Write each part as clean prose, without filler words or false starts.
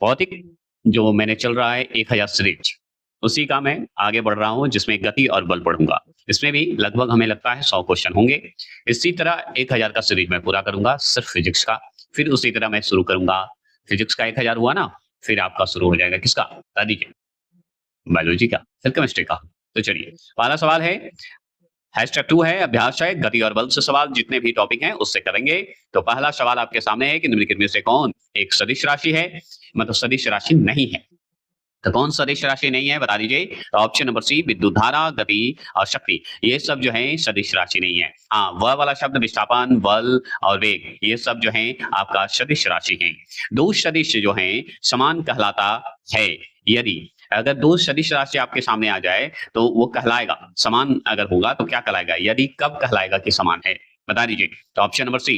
भौतिक जो मैंने चल रहा है 1000 सीरीज, उसी का मैं आगे बढ़ रहा हूँ जिसमें गति और बल पढ़ूंगा। इसमें भी लगभग हमें लगता है 100 क्वेश्चन होंगे। इसी तरह 1000 का सीरीज मैं पूरा करूंगा सिर्फ फिजिक्स का। फिर उसी तरह मैं शुरू करूंगा, फिजिक्स का 1000 हुआ ना, फिर आपका शुरू हो जाएगा किसका, बता दीजिए, बायोलॉजी का, फिर केमिस्ट्री का। तो चलिए, पहला सवाल है, हैशटैग 2 है अभ्यास है गति और बल से सवाल, जितने भी टॉपिक हैं उससे करेंगे। तो पहला सवाल आपके सामने है कि निम्नलिखित में से कौन एक सदिश राशि है, मतलब सदिश राशि नहीं है। तो कौन सदिश राशि नहीं है बता दीजिए। तो ऑप्शन नंबर सी, विद्युत धारा, गति और शक्ति, ये सब जो है सदिश राशि नहीं है। हाँ, वह वाला शब्द विस्थापन, बल और वेग, ये सब जो है आपका सदिश राशि है। दो सदिश जो है समान कहलाता है। यदि अगर दो सदिश राशि आपके सामने आ जाए तो वो कहलाएगा समान, अगर होगा तो क्या कहलाएगा, यदि कब कहलाएगा कि समान है, बता दीजिए। तो ऑप्शन नंबर सी,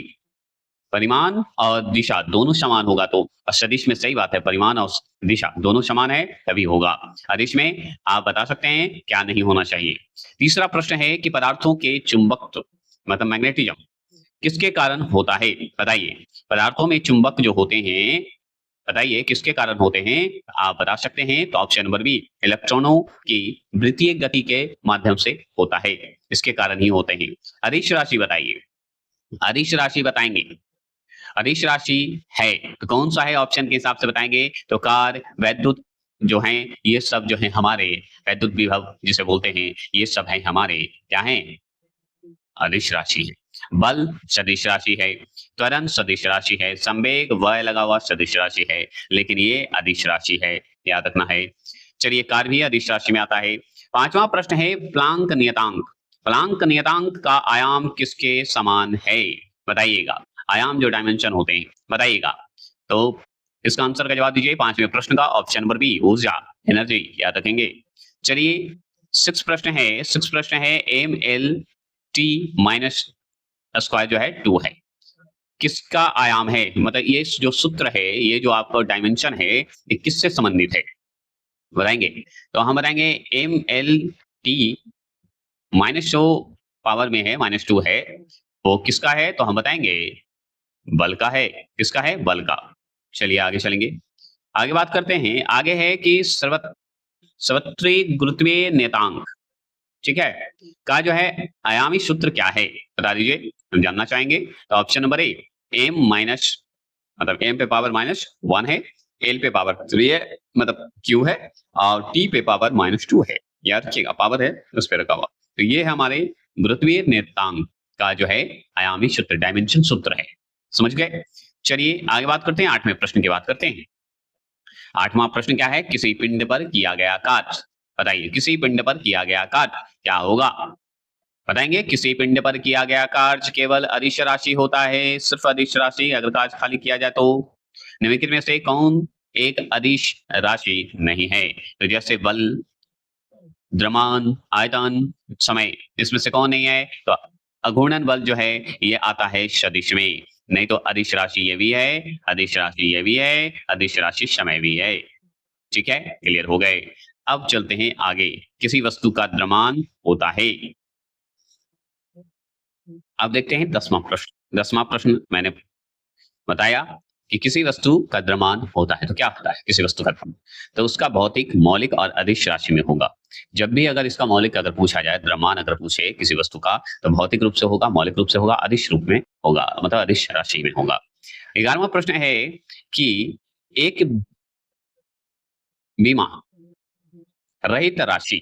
परिमाण और दिशा दोनों समान होगा तो। सदिश में सही बात है, परिमाण और दिशा दोनों समान है तभी होगा। अदिश में आप बता सकते हैं क्या नहीं होना चाहिए। तीसरा प्रश्न है कि पदार्थों के चुंबकत्व, मतलब मैग्नेटिज्म, किसके कारण होता है, बताइए। पदार्थों में चुंबक जो होते हैं, बताइए किसके कारण होते हैं, आप बता सकते हैं। तो ऑप्शन नंबर बी, इलेक्ट्रॉनों की वृत्तीय गति के माध्यम से होता है, इसके कारण ही होते हैं। अदिश राशि बताइए, अदिश राशि बताएंगे, अदिश राशि है तो कौन सा है, ऑप्शन के हिसाब से बताएंगे। तो कार, वैद्युत जो हैं, ये सब जो है हमारे वैद्युत विभव जिसे बोलते हैं, ये सब है हमारे क्या है, अदिश राशि है। बल सदिश राशि है, त्वरण सदिश राशि है, संवेग वय लगा हुआ सदिश राशि है, लेकिन ये अदिश राशि है, याद रखना है। चलिए, कार भी अदिश राशि में आता है। पांचवा प्रश्न है प्लांक नियतांक, प्लांक नियतांक का आयाम किसके समान है, बताइएगा। आयाम जो डायमेंशन होते हैं बताइएगा। तो इसका आंसर का जवाब दीजिए पांचवें प्रश्न का, ऑप्शन नंबर बी, ऊर्जा, एनर्जी, याद रखेंगे। चलिए, सिक्स प्रश्न है M L T minus square जो है 2 है, किसका आयाम है, मतलब ये जो सूत्र है, ये जो आपका डायमेंशन है, ये किससे संबंधित है, बताएंगे। तो हम बताएंगे एम एल टी माइनस जो पावर में है -2 है, वो किसका है, तो हम बताएंगे बल का है। किसका है, बल का। चलिए आगे चलेंगे, आगे बात करते हैं। आगे है कि सर्वत्री गुरुत्वीय नियतांक, ठीक है, का जो है आयामी सूत्र क्या है, बता दीजिए, हम जानना चाहेंगे। तो option number A, M minus, मतलब एम पे पावर -1 है, एल पे पावर 3 है, मतलब क्यू है, और टी पे पावर -2 है, याद रखिएगा पावर है उस पे रखा हुआ। तो ये है हमारे गुरुत्वीय नियतांक का जो है आयामी सूत्र, डायमेंशन सूत्र है, समझ गए। चलिए आगे बात करते हैं, 8वें प्रश्न की बात करते हैं। 8वां प्रश्न क्या है, किसी पिंड पर किया गया कार्य, बताइए किसी पिंड पर किया गया कार्य क्या होगा, बताएंगे। किसी पिंड पर किया गया कार्य केवल अदिश राशि होता है, सिर्फ अदिश राशि, अगर कार्य खाली किया जाए तो। निम्नलिखित में से कौन एक अदिश राशि नहीं है, तो जैसे बल, द्रव्यमान, आयतन, समय, इसमें से कौन नहीं है, तो अघूर्णन बल जो है ये आता है सदिश में, नहीं तो अदिश राशि ये भी है, अदिश राशि ये भी है, अदिश राशि समय भी है, ठीक है, क्लियर हो गए। अब चलते हैं आगे, किसी वस्तु का द्रव्यमान होता है। अब देखते हैं 10वां प्रश्न। 10वां प्रश्न मैंने बताया कि किसी वस्तु का द्रव्यमान होता है, तो क्या होता है किसी वस्तु का द्रव्यमान, तो उसका भौतिक, मौलिक और अदिश राशि में होगा। जब भी अगर इसका मौलिक अगर पूछा जाए, द्रव्यमान अगर पूछे किसी वस्तु का, तो भौतिक रूप से होगा, मौलिक रूप से होगा, अदिश रूप में होगा, मतलब अदिश राशि में होगा। 11वां प्रश्न है कि एक बीमा रहित राशि,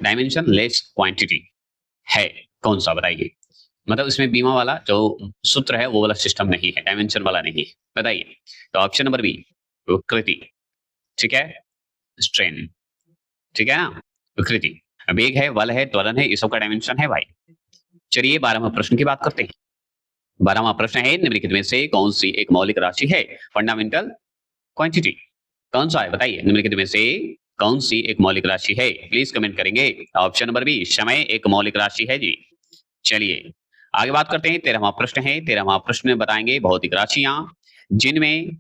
डायमेंशन लेस क्वांटिटी है, कौन सा बताइए। मतलब इसमें बीमा वाला जो सूत्र है वो वाला सिस्टम नहीं है, डायमेंशन वाला नहीं है, बताइए। तो ऑप्शन नंबर बी, विकृति, ठीक है, स्ट्रेन, ठीक है ना, विकृति, वेग है, बल है, त्वरण है, ये सब का डायमेंशन है भाई। चलिए 12वां प्रश्न की बात करते हैं। 12वां प्रश्न है निम्नलिखित में से कौन सी एक मौलिक राशि है, फंडामेंटल क्वांटिटी, कौन सा है बताइए। निम्नलिखित में से कौन सी एक मौलिक राशि है, प्लीज कमेंट करेंगे। ऑप्शन नंबर बी, समय एक मौलिक राशि है जी। चलिए आगे बात करते हैं, 13वां प्रश्न है। 13वां प्रश्न में बताएंगे भौतिक राशियां जिनमें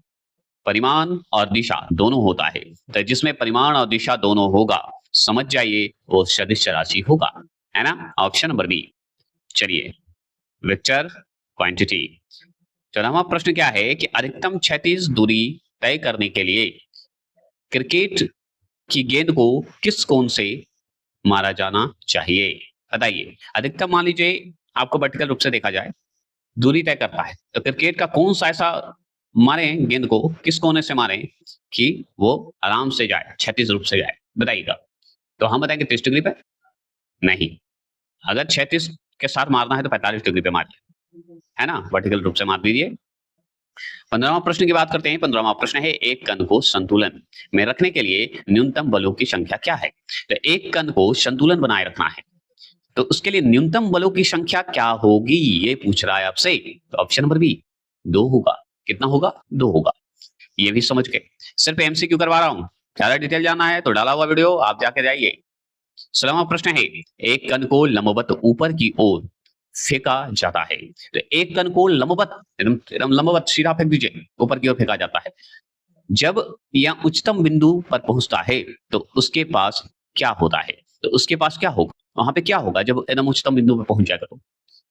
परिमाण और दिशा दोनों होता है, तो जिसमें परिमाण और दिशा दोनों होगा, समझ जाइए वो सदिश राशि होगा, है ना, ऑप्शन नंबर बी। चलिए, वेक्टर क्वांटिटी। 14वां प्रश्न क्या है कि अधिकतम क्षैतिज दूरी तय करने के लिए क्रिकेट की गेंद को किस कोण से मारा जाना चाहिए? बताइए। अधिकतम मान लीजिए आपको वर्टिकल रूप से देखा जाए, दूरी तय करता है, तो क्रिकेट का कौन सा ऐसा मारें गेंद को, किस कोने से मारें कि वो आराम से जाए, क्षैतिज रूप से जाए? बताइएगा। तो हम बताएंगे 30 डिग्री पे? नहीं। अगर क्षैतिज के साथ मारना है तो 45 डिग्री पे मारिए, है ना? वर्टिकल रूप से मार दीजिए। 15वां प्रश्न की बात करते हैं। 15वां प्रश्न है, एक कण को संतुलन में रखने के लिए न्यूनतम बलों की संख्या क्या है? तो एक कण को संतुलन बनाए रखना है, तो उसके लिए न्यूनतम बलों की संख्या क्या होगी, ये पूछ रहा है आपसे। तो ऑप्शन नंबर बी 2 होगा। कितना होगा? 2 होगा। ये भी समझ गए। सिर्फ एमसीक्यू करवा रहा हूं, ज्यादा डिटेल जानना है तो डाला हुआ वीडियो आप जाके जाइए। 16वां प्रश्न है, एक कण को लंबवत ऊपर की ओर फेंका जाता है। तो एक कण को लंबवत, एकदम लंबवत सीधा फेंक दीजिए, ऊपर की ओर फेंका जाता है। जब यह उच्चतम बिंदु पर पहुंचता है तो उसके पास क्या होता है? तो उसके पास क्या होगा? वहां पे क्या होगा जब एकदम उच्चतम बिंदु पे पहुंच जाएगा? तो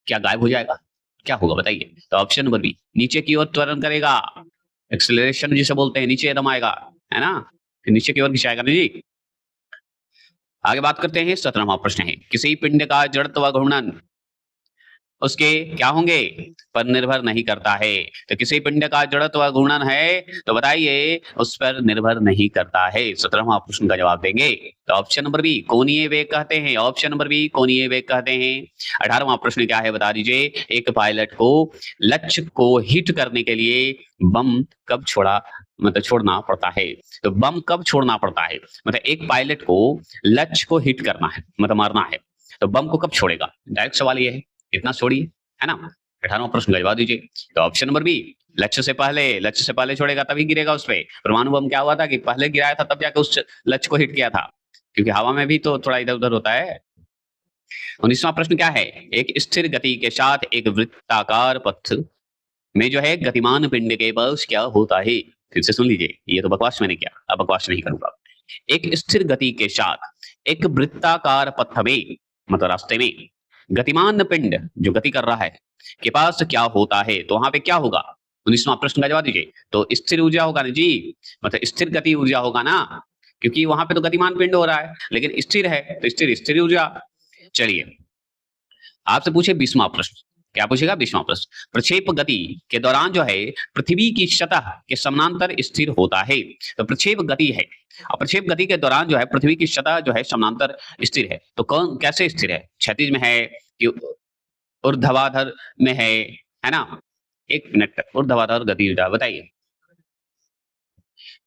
क्या गायब हो जाएगा? क्या होगा बताइए? तो ऑप्शन नंबर बी, नीचे की ओर त्वरण करेगा, एक्सेलरेशन जिसे बोलते हैं, नीचे एकदम आएगा, है ना? फिर नीचे की ओर खिंचाएगा ना जी। आगे बात करते हैं। 17वां प्रश्न है, किसी पिंड का जड़त्व घूर्णन उसके क्या होंगे पर निर्भर नहीं करता है। तो किसी पिंड का जड़त्व घूर्णन है तो बताइए उस पर निर्भर नहीं करता है। 17वां प्रश्न का जवाब देंगे तो ऑप्शन नंबर बी कोणीय वेग कहते हैं। ऑप्शन नंबर बी कोणीय वेग कहते हैं। 18वां प्रश्न क्या है बता दीजिए। एक पायलट को लक्ष्य को हिट करने के लिए बम कब छोड़ना पड़ता है? तो बम कब छोड़ना पड़ता है? मतलब एक पायलट को लक्ष्य को हिट करना है, मतलब मारना है, तो बम को कब छोड़ेगा? डायरेक्ट सवाल ये है, इतना छोड़िए, है ना? 18वां प्रश्न का जवाब दीजिए। तो ऑप्शन नंबर बी लक्ष्य से पहले छोड़ेगा तभी गिरेगा उस पे। परमाणु बम क्या हुआ था कि पहले गिराया था तब जाके उस लक्ष्य को हिट किया था, क्योंकि हवा में भी तो थोड़ा इधर उधर होता है। 19वां प्रश्न क्या है, एक स्थिर गति के साथ एक वृत्ताकार पथ में जो है गतिमान पिंड के पास क्या होता है? फिर से सुन लीजिए, ये तो बकवास मैंने किया, अब बकवास नहीं करूंगा। एक स्थिर गति के साथ एक वृत्ताकार पथ में, मतलब रास्ते में गतिमान पिंड जो गति कर रहा है के पास क्या होता है? तो वहां पे क्या होगा? 19वां प्रश्न का जवाब दीजिए। तो स्थिर ऊर्जा होगा ना जी, मतलब स्थिर गति ऊर्जा होगा ना, क्योंकि वहां पे तो गतिमान पिंड हो रहा है, लेकिन स्थिर है तो स्थिर ऊर्जा। चलिए आपसे पूछे 20वां प्रश्न, क्या पूछेगा? 20वां प्रश्न, प्रक्षेप गति के दौरान जो है पृथ्वी की सतह के समानांतर स्थिर होता है। तो प्रक्षेप गति है, और प्रक्षेप गति के दौरान जो है पृथ्वी की सतह जो है समानांतर स्थिर है। तो कौन कैसे स्थिर है? क्षैतिज में है कि ऊर्ध्वाधर में है ना? एक मिनट, ऊर्ध्वाधर गति बताइए।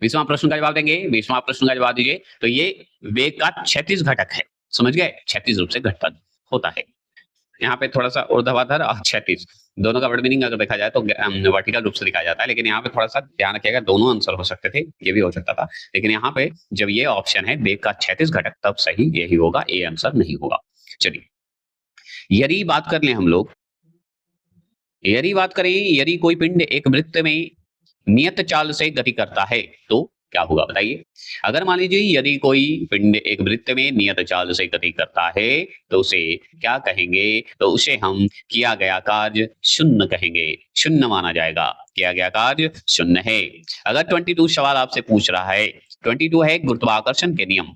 20वां प्रश्न का जवाब देंगे। 20वां प्रश्न का जवाब दीजिए। तो ये वेग का क्षैतिज घटक है, समझ गए? क्षैतिज रूप से घटक होता है। यहाँ पे थोड़ा सा ऊर्ध्वाधर और क्षैतिज दोनों का वर्ड मीनिंग अगर देखा जाए तो वर्टिकल रूप से दिखाया जाता है, लेकिन यहाँ पे थोड़ा सा ध्यान रखिएगा, दोनों आंसर हो सकते थे, ये भी हो सकता था, लेकिन यहाँ पे जब ये ऑप्शन है वेग का क्षैतिज घटक तब सही यही होगा, ए आंसर नहीं होगा। चलिए यदि बात कर ले हम लोग, यदि बात करें, यदि कोई पिंड एक वृत्त में नियत चाल से गति करता है तो क्या होगा बताइए? अगर मान लीजिए यदि कोई पिंड एक वृत्त में नियत चाल से गति करता है तो उसे क्या कहेंगे? तो उसे हम किया गया कार्य शून्य कहेंगे, शून्य माना जाएगा, किया गया कार्य शून्य है। अगर 22 सवाल आपसे पूछ रहा है, 22 है गुरुत्वाकर्षण के नियम।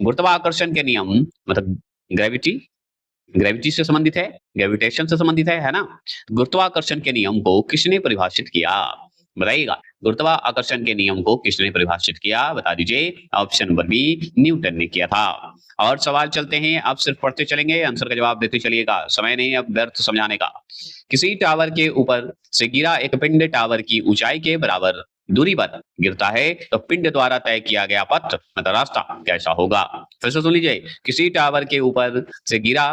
गुरुत्वाकर्षण के नियम मतलब ग्रेविटी से संबंधित है, ग्रेविटेशन से संबंधित है ना? गुरुत्वाकर्षण के नियम को किसने परिभाषित किया? बताइएगा, गुरुत्वाकर्षण के नियम को किसने परिभाषित किया? बता दीजिए। ऑप्शन नंबर बी न्यूटन ने किया था। और सवाल चलते हैं, आप सिर्फ पढ़ते चलेंगे, आंसर का जवाब देते चलिएगा, समय नहीं अब व्यर्थ समझाने का। किसी टावर के ऊपर से गिरा एक पिंड टावर की ऊंचाई के बराबर दूरी पर गिरता है तो पिंड द्वारा तय किया गया पथ मतलब रास्ता कैसा होगा? फिर से सुन लीजिए, किसी टावर के ऊपर से गिरा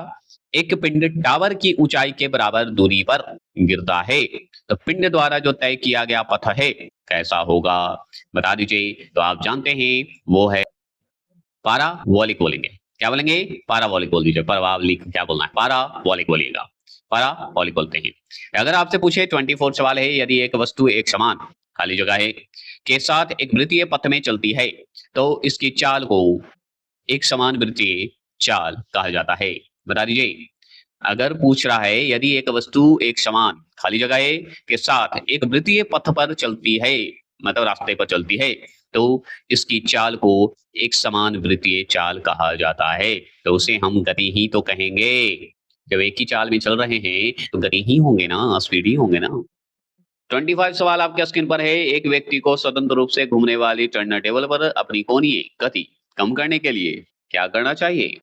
एक पिंड टावर की ऊंचाई के बराबर दूरी पर गिरता है तो पिंड द्वारा जो तय किया गया पथ है कैसा होगा? बता दीजिए। तो आप जानते हैं वो है पाराबोलिक बोलेंगे। क्या बोलेंगे? पाराबोलिक बोल दीजिए। पाराबोलिक क्या बोलना है? पाराबोलिक बोलिएगा, पाराबोलिक बोलते हैं। अगर आपसे पूछे 24 सवाल है, यदि एक वस्तु एक समान खाली जगह है के साथ एक वृत्तीय पथ में चलती है तो इसकी चाल को एक समान वृत्तीय चाल कहा जाता है। बता दीजिए। अगर पूछ रहा है यदि एक वस्तु एक समान खाली जगह के साथ एक वृत्तीय पथ पर चलती है मतलब रास्ते पर चलती है तो इसकी चाल को एक समान वृत्तीय चाल कहा जाता है, तो उसे हम गति ही तो कहेंगे। जब एक ही चाल में चल रहे हैं तो गति ही होंगे ना, स्पीड ही होंगे ना। 25 सवाल आपके स्क्रीन पर है। एक व्यक्ति को स्वतंत्र रूप से घूमने वाली टर्नर टेबल पर अपनी कोणीय गति कम करने के लिए क्या करना चाहिए?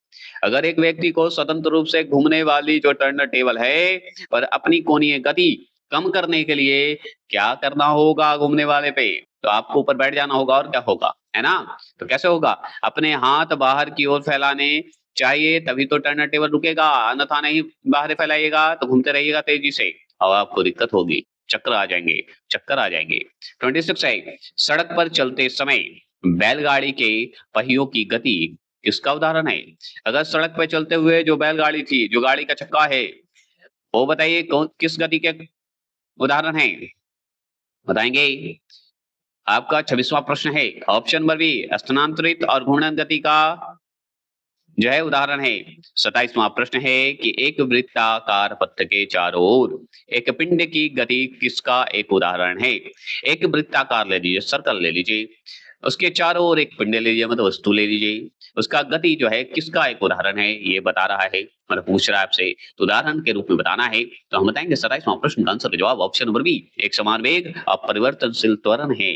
अगर एक व्यक्ति को स्वतंत्र रूप से घूमने वाली जो टर्नर टेबल है पर अपनी कोणीय गति कम करने के लिए क्या करना होगा घूमने वाले पे? तो आपको ऊपर बैठ जाना होगा और क्या होगा, है ना? तो कैसे होगा? अपने हाथ बाहर की ओर फैलाने चाहिए तभी तो टर्नर टेबल रुकेगा, अन्यथा नहीं बाहर फैलाइएगा तो घूमते रहिएगा तेजी से और आपको दिक्कत होगी, चक्कर आ जाएंगे, चक्कर आ जाएंगे। 26 है, सड़क पर चलते समय बैलगाड़ी के पहियों की गति किसका उदाहरण है? अगर सड़क पे चलते हुए जो बैलगाड़ी थी, जो गाड़ी का चक्का है, वो बताइए कौन किस गति के उदाहरण है? बताएंगे? आपका 26वां प्रश्न है, ऑप्शन नंबर बी स्थानांतरित और घूर्णन गति का जो है उदाहरण है। 27वां प्रश्न है कि एक वृत्ताकार पथ के चारों ओर एक पिंड की गति किसका एक उदाहरण है? एक वृत्ताकार ले लीजिए, सर्कल ले लीजिए, उसके चारों ओर एक पिंड ले लीजिए, मतलब वस्तु ले लीजिए, उसका गति जो है किसका एक उदाहरण है ये बता रहा है, मतलब पूछ रहा है आपसे, तो उदाहरण के रूप में बताना है। तो हम बताएंगे 27वां प्रश्न का आंसर जवाब ऑप्शन नंबर बी एक समान वेग अपरिवर्तनशील त्वरण है।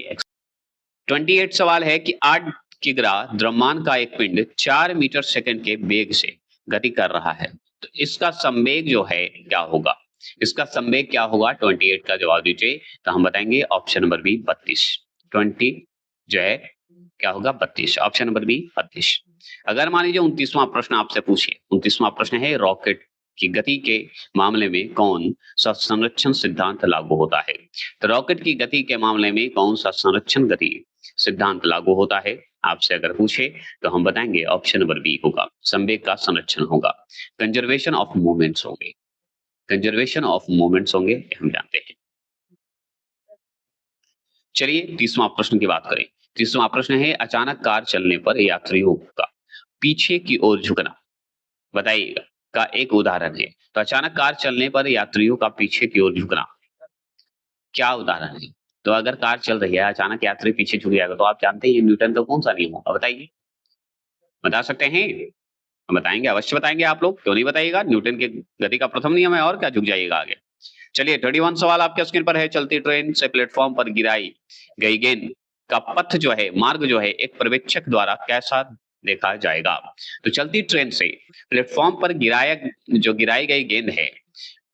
28 सवाल है कि 8 किग्रा द्रव्यमान का एक पिंड 4 मीटर सेकंड के वेग से गति कर रहा है, तो इसका संवेग जो है क्या होगा? इसका संवेग क्या होगा? 28 का जवाब दीजिए। तो हम बताएंगे ऑप्शन नंबर बी 32। 20 जो है क्या होगा? 32। Option number B 32। अगर मान लीजिए 29वां प्रश्न आपसे पूछे, 29वां प्रश्न है रॉकेट की गति के मामले में कौन सा संरक्षण सिद्धांत लागू होता है? तो रॉकेट की गति के मामले में कौन सा संरक्षण गति सिद्धांत लागू होता है? आपसे अगर पूछे तो हम बताएंगे ऑप्शन नंबर बी होगा, संवेग का संरक्षण होगा, कंजर्वेशन ऑफ मूवमेंट्स होंगे, कंजर्वेशन ऑफ मूवमेंट्स होंगे, ये हम जानते हैं। चलिए 30वां प्रश्न की बात करें। 30वां प्रश्न है अचानक कार चलने पर यात्रियों का पीछे की ओर झुकना बताइएगा का एक उदाहरण है। तो अचानक कार चलने पर यात्रियों का पीछे की ओर झुकना क्या उदाहरण है? तो अगर कार चल रही है, अचानक यात्री पीछे झुक जाएगा, तो आप जानते हैं न्यूटन का कौन सा नियम होगा? बताइए, बता सकते हैं? हम बताएंगे, अवश्य बताएंगे आप लोग, क्यों नहीं बताइएगा? न्यूटन के गति का प्रथम नियम है, और क्या, झुक जाइएगा आगे। चलिए 31 सवाल आपके स्क्रीन पर है। चलती ट्रेन से प्लेटफॉर्म पर गिराई गई गेंद का पथ जो है, मार्ग जो है, एक पर्यवेक्षक द्वारा कैसा देखा जाएगा? तो चलती ट्रेन से प्लेटफॉर्म पर गिराई गई गेंद है,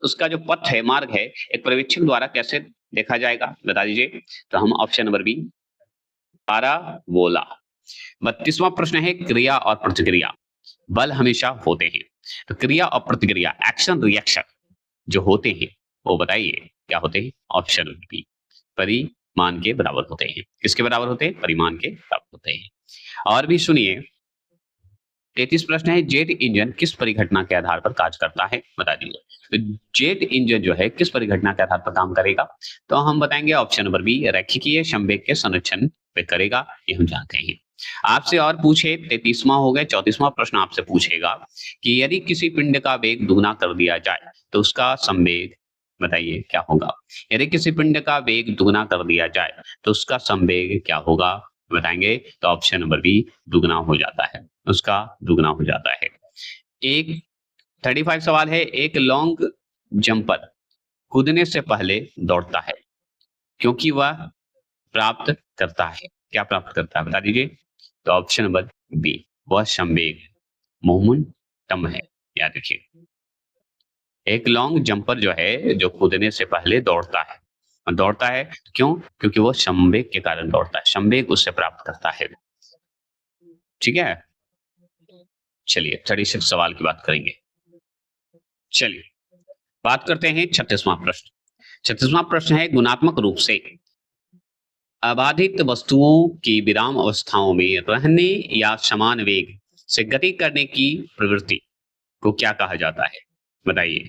उसका जो पथ है, मार्ग है, एक पर्यवेक्षक द्वारा कैसे देखा जाएगा? बता दीजिए। तो हम ऑप्शन नंबर बी पाराबोला। 32वां प्रश्न है क्रिया और प्रतिक्रिया बल हमेशा होते हैं, तो क्रिया और प्रतिक्रिया एक्शन रिएक्शन जो होते हैं वो बताइए क्या होते हैं? ऑप्शन बी परिमाण के बराबर होते हैं। किसके बराबर होते हैं? परिमाण के बराबर होते हैं। और भी सुनिए, 33 प्रश्न है जेट इंजन किस परिघटना के आधार पर कार्य करता है? बता दीजिए। तो जेट इंजन जो है किस परिघटना के आधार पर काम करेगा? तो हम बताएंगे ऑप्शन नंबर बी रैखिकीय संवेग के संरक्षण पे करेगा, ये हम जानते हैं। आपसे और पूछे 33वां हो गए, 34वां प्रश्न आपसे पूछेगा कि यदि किसी पिंड का वेग दुगना कर दिया जाए तो उसका संवेग बताइए क्या होगा? यदि किसी पिंड का वेग दुगना कर दिया जाए तो उसका संवेग क्या होगा? बताएंगे। तो ऑप्शन नंबर बी दुगना हो जाता है, उसका दुगना हो जाता है। एक 35 सवाल है एक लॉन्ग जंपर कूदने से पहले दौड़ता है क्योंकि वह प्राप्त करता है, क्या प्राप्त करता है? बता दीजिए। तो ऑप्शन नंबर बी वह संवेग मोमेंटम है। याद रखिए, एक लॉन्ग जंपर जो है जो कूदने से पहले दौड़ता है, दौड़ता है क्यों? क्योंकि वो संवेग के कारण दौड़ता है, संवेग उससे प्राप्त करता है। ठीक है, चलिए 36 सवाल की बात करेंगे। चलिए बात करते हैं 36वां प्रश्न। 36वां प्रश्न है गुणात्मक रूप से अबाधित वस्तुओं की विराम अवस्थाओं में रहने या समान वेग से गति करने की प्रवृत्ति को क्या कहा जाता है? बताइए।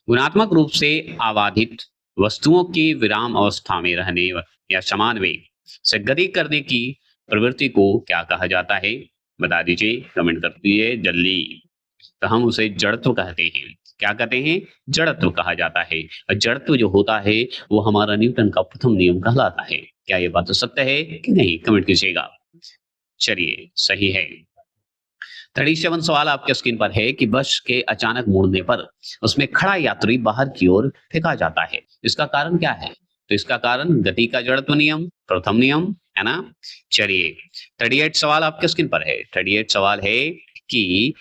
गुणात्मक रूप से अबाधित वस्तुओं की विराम अवस्था में रहने या समान वेग से गति करने की प्रवृत्ति को क्या कहा जाता है? बता दीजिए, कमेंट कर दीजिए जल्दी। तो हम उसे जड़त्व कहते हैं। क्या कहते हैं? जड़त्व कहा जाता है। और जड़त्व जो होता है वो हमारा न्यूटन का प्रथम नियम कहलाता है। क्या ये बात तो सत्य है कि नहीं, कमेंट कीजिएगा। चलिए, सही है। 37 सवाल आपके स्क्रीन पर है कि बस के अचानक मुड़ने पर उसमें खड़ा यात्री बाहर की ओर फेंका जाता है, इसका कारण क्या है? तो इसका कारण गति का जड़त्व नियम, प्रथम नियम, है ना। चलिए, 38 सवाल आपके स्क्रीन पर है। 38 सवाल है कि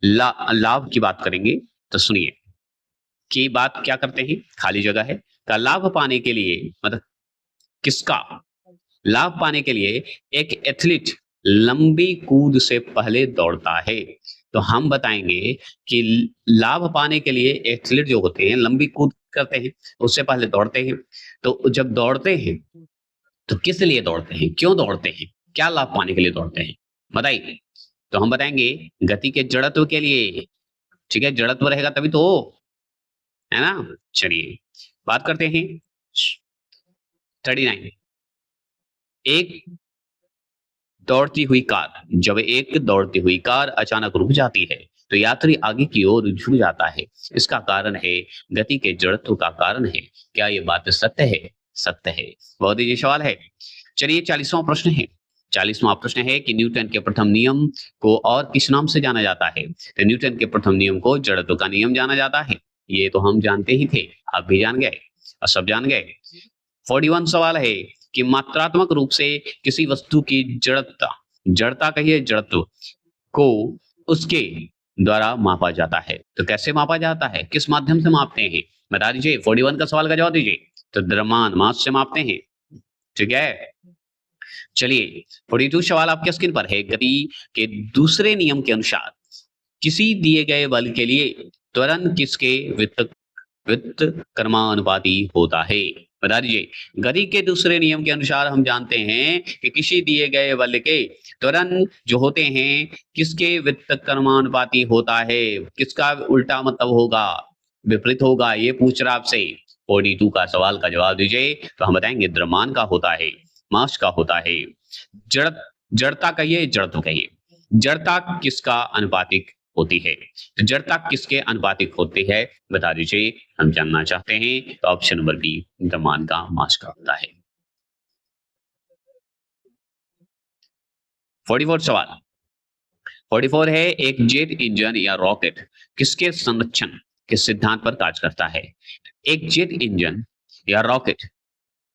लाभ की बात करेंगे, तो सुनिए कि बात क्या करते हैं, खाली जगह है का लाभ पाने के लिए, मतलब किसका लाभ पाने के लिए एक एथलीट लंबी कूद से पहले दौड़ता है। तो हम बताएंगे कि लाभ पाने के लिए एथलीट जो होते हैं लंबी कूद करते हैं, उससे पहले दौड़ते हैं। तो जब दौड़ते हैं तो किस लिए दौड़ते हैं, क्यों दौड़ते हैं, क्या लाभ पाने के लिए दौड़ते हैं, बताइए। तो हम बताएंगे गति के जड़त्व के लिए, ठीक है, जड़त्व रहेगा तभी तो, है ना। चलिए, बात करते हैं 39। एक दौड़ती हुई कार, जब एक दौड़ती हुई कार अचानक रुक जाती है तो यात्री आगे की ओर झुक जाता है, इसका कारण है गति के जड़त्व का कारण है। क्या ये बात सत्य है? सत्य है। बहुत ही सवाल है। चलिए, 40वां प्रश्न है। 40वां प्रश्न है कि न्यूटन के प्रथम नियम को और किस नाम से जाना जाता है? तो न्यूटन के प्रथम नियम को जड़त्व का नियम जाना जाता है। ये तो हम जानते ही थे, आप भी जान गए और सब जान गए। 41 सवाल है कि मात्रात्मक रूप से किसी वस्तु की जड़ता कहिए, जड़त्व को उसके द्वारा मापा जाता है। तो कैसे मापा जाता है, किस माध्यम से मापते हैं, बता दीजिए। 41 का सवाल का जवाब दीजिए। तो द्रव्यमान, मास से मापते हैं, ठीक है। चलिए, 42 सवाल आपके स्क्रीन पर है। गति के दूसरे नियम के अनुसार किसी दिए गए बल के लिए त्वरण किसके वित्त कर्मानुपाती होता है? बता दीजिए। गति के दूसरे नियम के अनुसार हम जानते हैं कि किसी दिए गए बल के त्वरण जो होते हैं किसके वित्त कर्मानुपाती होता है। किसका उल्टा मतलब होगा, विपरीत होगा, ये पूछ रहा आपसे। 42 का सवाल का जवाब दीजिए। तो हम बताएंगे द्रव्यमान का होता है, मास का होता है। जड़ता कहिए, जड़त्व कहिए। जड़ता किसका अनुपातिक होती है? तो जड़ता किसके अनुपातिक होती है, बता दीजिए, हम जानना चाहते हैं। तो ऑप्शन नंबर बी, द्रव्यमान का, मास का होता है। 44 सवाल। 44 है एक जेट इंजन या रॉकेट किसके संरक्षण के सिद्धांत पर कार्य करता है? एक जेट इंजन या रॉकेट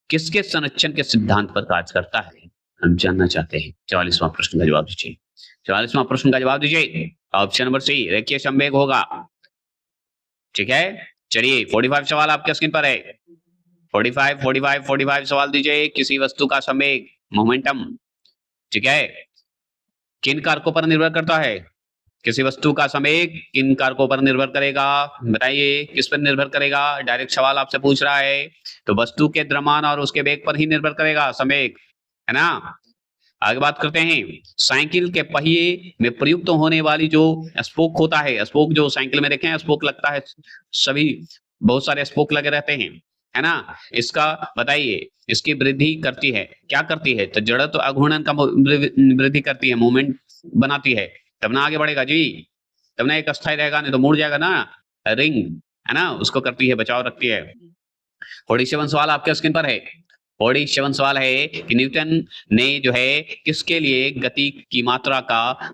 किसके संरक्षण के सिद्धांत पर कार्य करता है, हम जानना चाहते हैं। 44वां प्रश्न का जवाब दीजिए। 44वां प्रश्न का जवाब दीजिए। ऑप्शन नंबर सी, रेखीय संवेग होगा, ठीक है। चलिए, 45 सवाल आपके स्क्रीन पर है। 45 सवाल दीजिए। किसी वस्तु का संवेग, मोमेंटम, ठीक है, किन कारकों पर निर्भर करता है? किसी वस्तु का संवेग किन कारकों पर निर्भर करेगा, बताइए, किस पर निर्भर करेगा? डायरेक्ट सवाल आपसे पूछ रहा है। तो वस्तु के द्रव्यमान और उसके वेग पर ही निर्भर करेगा संवेग, है ना। आगे बात करते हैं। साइकिल के पहिए में प्रयुक्त होने वाली जो स्पोक होता है, स्पोक जो साइकिल में देखे हैं स्पोक लगता है, सभी बहुत सारे स्पोक लगे रहते हैं, है ना। इसका बताइए, इसकी वृद्धि करती है, क्या करती है? तो जड़त्व अघूर्णन का वृद्धि करती है, मूवमेंट बनाती है, तब ना आगे बढ़ेगा जी, तब ना एक अस्थायी रहेगा, नहीं तो मुड़ जाएगा ना। रिंग, है ना, उसको करती है, बचाव रखती है। 47 सवाल आपके स्क्रीन पर है। 47 सवाल है कि न्यूटन ने जो है किसके लिए गति की मात्रा का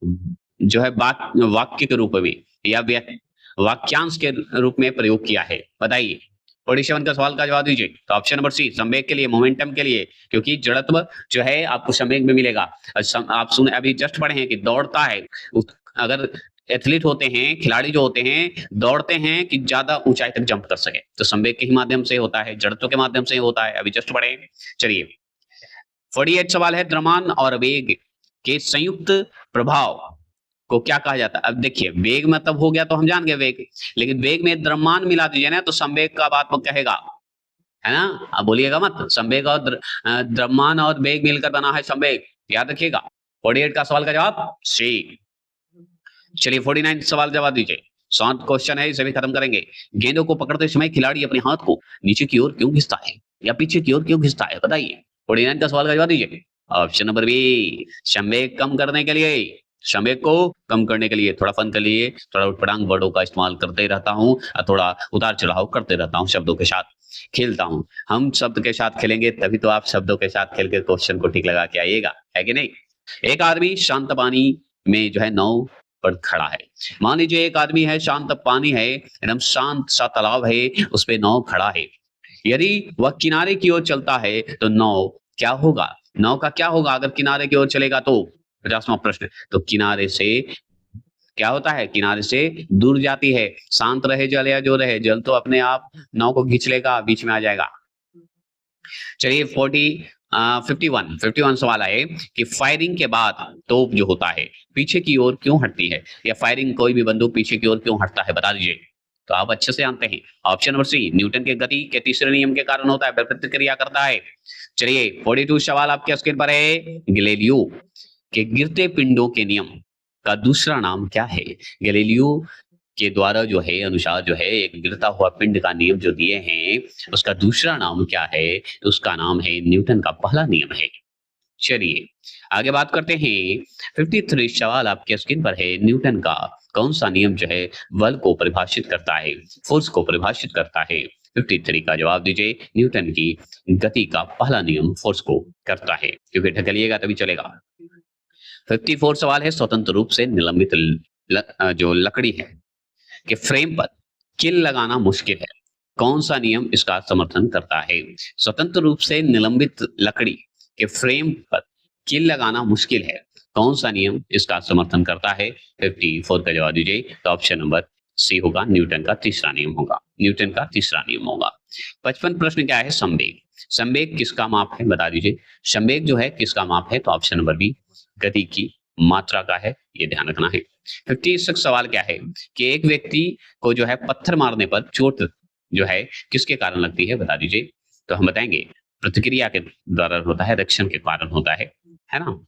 जो है वाक्य के रूप में या वाक्यांश के रूप में प्रयोग किया है, बताइए। 47 का सवाल का जवाब दीजिए। तो ऑप्शन नंबर सी, संवेग के लिए, मोमेंटम के लिए, क्योंकि जड़त्व जो है आपको संवेग में मिलेगा। आप सुने, अभी जस्ट पढ़े हैं कि दौड़ता है, अगर एथलीट होते हैं, खिलाड़ी जो होते हैं, दौड़ते हैं कि ज्यादा ऊंचाई तक जंप कर सके, तो संवेग के ही माध्यम से होता है, जड़त्व के माध्यम से होता है, अभी जस्ट पढ़े। चलिए, 48 सवाल है। द्रव्यमान और वेग के संयुक्त प्रभाव को क्या कहा जाता है? अब देखिए, वेग मतलब हो गया तो हम जान गए वेग, लेकिन वेग में द्रव्यमान मिला दीजिए ना तो संवेग का बात वो कहेगा, है ना। अब बोलिएगा मत, संवेग और द्रव्यमान और वेग मिलकर बना है संवेग, याद रखिएगा। 48 का सवाल का जवाब सी। चलिए, 49 सवाल जवाब दीजिए। शॉर्ट क्वेश्चन है, इसे भी खत्म करेंगे। गेंदों को पकड़ते समय खिलाड़ी अपने हाथ को नीचे की ओर क्यों खींचता है या पीछे की ओर क्यों खींचता है, बताइए। 49 का सवाल का जवाब दीजिए। ऑप्शन नंबर बी, संवेग कम करने के लिए, संवेग को कम करने के लिए थोड़ा फन के लिए थोड़ा उटपटांग वर्डों का इस्तेमाल करते रहता हूँ और थोड़ा उतार चढ़ाव करते रहता हूँ, शब्दों के साथ खेलता हूँ। हम शब्द के साथ खेलेंगे तभी तो आप शब्दों के साथ खेल के क्वेश्चन को ठीक लगा के आइएगा, है कि नहीं? एक आदमी शांत पानी में जो है नाव पर खड़ा है। मान लीजिए एक आदमी है, शांत पानी है, एकदम शांत सा तालाब है, उस पे नाव खड़ा है। यदि वह किनारे की ओर चलता है तो नाव क्या होगा? नाव का क्या होगा अगर किनारे की ओर चलेगा तो? 50वां प्रश्न। तो किनारे से क्या होता है? किनारे से दूर जाती है। शांत रहे जल या जो रहे, जल तो अपने आप नाव को खींच लेगा, बीच में आ जाएगा। चलिए 51 सवाल है कि फायरिंग के बाद तोप जो होता है पीछे की ओर क्यों हटती है, या फायरिंग कोई भी बंदूक पीछे की ओर क्यों हटता है, बता दीजिए। तो आप अच्छे से जानते हैं। ऑप्शन नंबर सी, न्यूटन के गति के तीसरे नियम के कारण होता है, प्रतिक्रिया करता है। चलिए 42 सवाल आपके स्क्रीन पर है। गैलीलियो के गिरते पिंडों के नियम का दूसरा नाम क्या है? गैलीलियो के द्वारा जो है अनुसार जो है एक गिरता हुआ पिंड का नियम जो दिए हैं, उसका दूसरा नाम क्या है? उसका नाम है न्यूटन का पहला नियम है। चलिए आगे बात करते हैं। 53 सवाल आपके स्क्रीन पर है। न्यूटन का कौन सा नियम जो है बल को परिभाषित करता है, फोर्स को परिभाषित करता है? 53 का जवाब दीजिए। न्यूटन की गति का पहला नियम फोर्स को करता है, क्योंकि ढकलिएगा तभी चलेगा। 54 सवाल है। स्वतंत्र रूप से निलंबित जो लकड़ी है के फ्रेम पर किल लगाना मुश्किल है, कौन सा नियम इसका समर्थन करता है? स्वतंत्र रूप से निलंबित लकड़ी के फ्रेम पर किल लगाना मुश्किल है, कौन सा नियम इसका समर्थन करता है? 54 का जवाब दीजिए। तो ऑप्शन नंबर सी होगा, न्यूटन का तीसरा नियम होगा। न्यूटन का तीसरा नियम होगा। 55 प्रश्न क्या है? संवेग। संवेग किसका माप है, बता दीजिए। संवेग जो है किसका माप है? तो ऑप्शन नंबर बी, गति की मात्रा का है, ये ध्यान रखना है। 56 सवाल क्या है कि एक व्यक्ति को जो है पत्थर मारने पर चोट जो है किसके कारण लगती है, बता दीजिए। तो हम बताएंगे प्रतिक्रिया के द्वारा होता है, रिएक्शन के कारण होता है ना।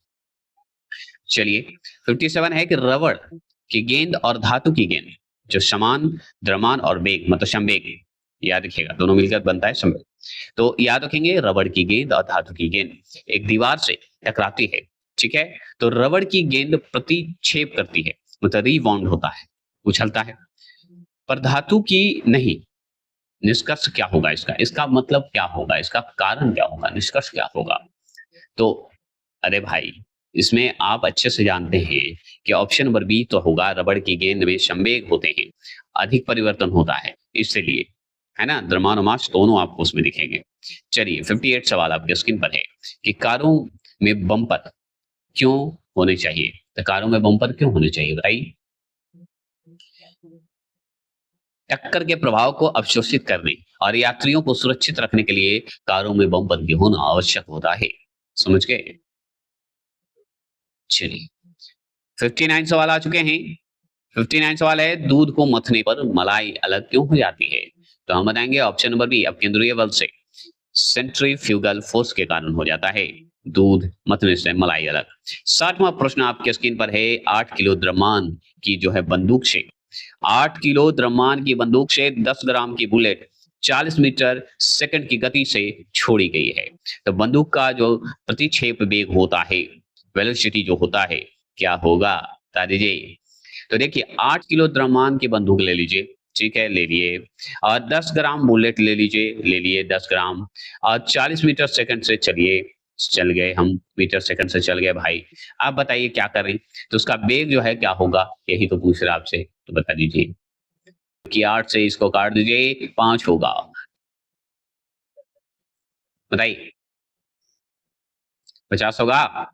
चलिए 57 है कि रबड़ की गेंद और धातु की गेंद जो समान द्रव्यमान और वेग मतलब संवेग, याद रखिएगा दोनों मिलकर बनता है संवेग। तो याद रखेंगे रबड़ की गेंद और धातु की गेंद एक दीवार से टकराती है, ठीक है। तो रबड़ की गेंद प्रतिक्षेप करती है, मतलब रीबाउंड होता है, उछलता है, पर धातु की नहीं। निष्कर्ष क्या होगा इसका? इसका मतलब क्या होगा? इसका कारण क्या होगा? निष्कर्ष क्या होगा? तो अरे भाई, इसमें आप अच्छे से जानते हैं कि ऑप्शन नंबर बी तो होगा, रबड़ की गेंद में संवेग होते हैं, अधिक परिवर्तन होता है, इसलिए, है ना। द्रव्यमान और मास दोनों आपको उसमें दिखेंगे। चलिए 58 सवाल आपके स्क्रीन पर है कि कारों में बम्पर क्यों होने चाहिए? तो कारों में बम्पर क्यों होने चाहिए बताइए। टक्कर के प्रभाव को अवशोषित करने और यात्रियों को सुरक्षित रखने के लिए कारों में बम्पर की होना आवश्यक होता है, समझ गए। चलिए 59 सवाल आ चुके हैं। 59 सवाल है, दूध को मथने पर मलाई अलग क्यों हो जाती है? तो हम बताएंगे ऑप्शन नंबर बी, अपकेंद्रीय बल से, सेंट्रीफ्यूगल फोर्स के कारण हो जाता है दूध मथने से मलाई अलग। 60वां प्रश्न आपके स्क्रीन पर है। 8 किलो द्रव्यमान की जो है बंदूक से 8 किलो द्रव्यमान की बंदूक से 10 ग्राम की बुलेट 40 मीटर सेकंड की गति से छोड़ी गई है। तो बंदूक का जो प्रतिक्षेप वेग होता है, वेलोसिटी जो होता है, क्या होगा बता दीजिए। तो देखिए 8 किलो द्रव्यमान की बंदूक ले लीजिए, ठीक है, ले लिए, और 10 ग्राम बुलेट ले लीजिए, ले लिए 10 ग्राम, और 40 मीटर सेकंड से चलिए, चल गए हम, मीटर सेकंड से चल गए भाई। आप बताइए क्या करें? तो उसका वेग जो है क्या होगा, यही तो पूछ रहा आपसे, तो बता दीजिए। कि 8 से इसको काट दीजिए, 5 होगा, बताइए। 50 होगा।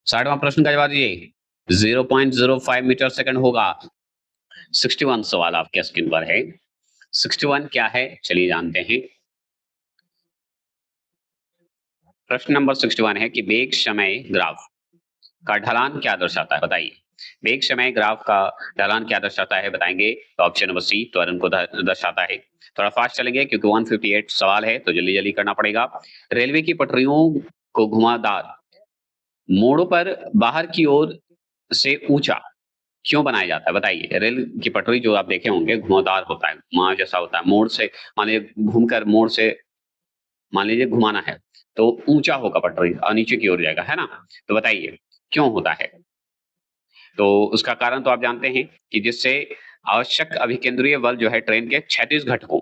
60वां प्रश्न का जवाब दीजिए। 0.05 मीटर सेकंड होगा। 61 सवाल आपके स्क्रीन पर है। 61 क्या है, चलिए जानते हैं। प्रश्न नंबर 61 है कि वेग समय ग्राफ का ढलान क्या दर्शाता है, बताइए। वेग समय ग्राफ का ढलान क्या दर्शाता है, बताएंगे। तो ऑप्शन नंबर सी, त्वरण को दर्शाता है। थोड़ा फास्ट चलेंगे क्योंकि 158 सवाल है, तो जल्दी जल्दी करना पड़ेगा। रेलवे की पटरियों को घुमावदार मोड़ों पर बाहर की ओर से ऊंचा क्यों बनाया जाता है, बताइए। रेल की पटरी जो आप देखे होंगे घुमावदार होता है, घुमाव जैसा होता है, मोड़ से मान लीजिए घूमकर मोड़ से मान लीजिए घुमाना है तो ऊंचा होगा पटरी और नीचे की ओर जाएगा, है ना। तो बताइए क्यों होता है? तो उसका कारण तो आप जानते हैं कि जिससे आवश्यक अभिकेंद्रीय बल जो है ट्रेन के क्षैतिज घटकों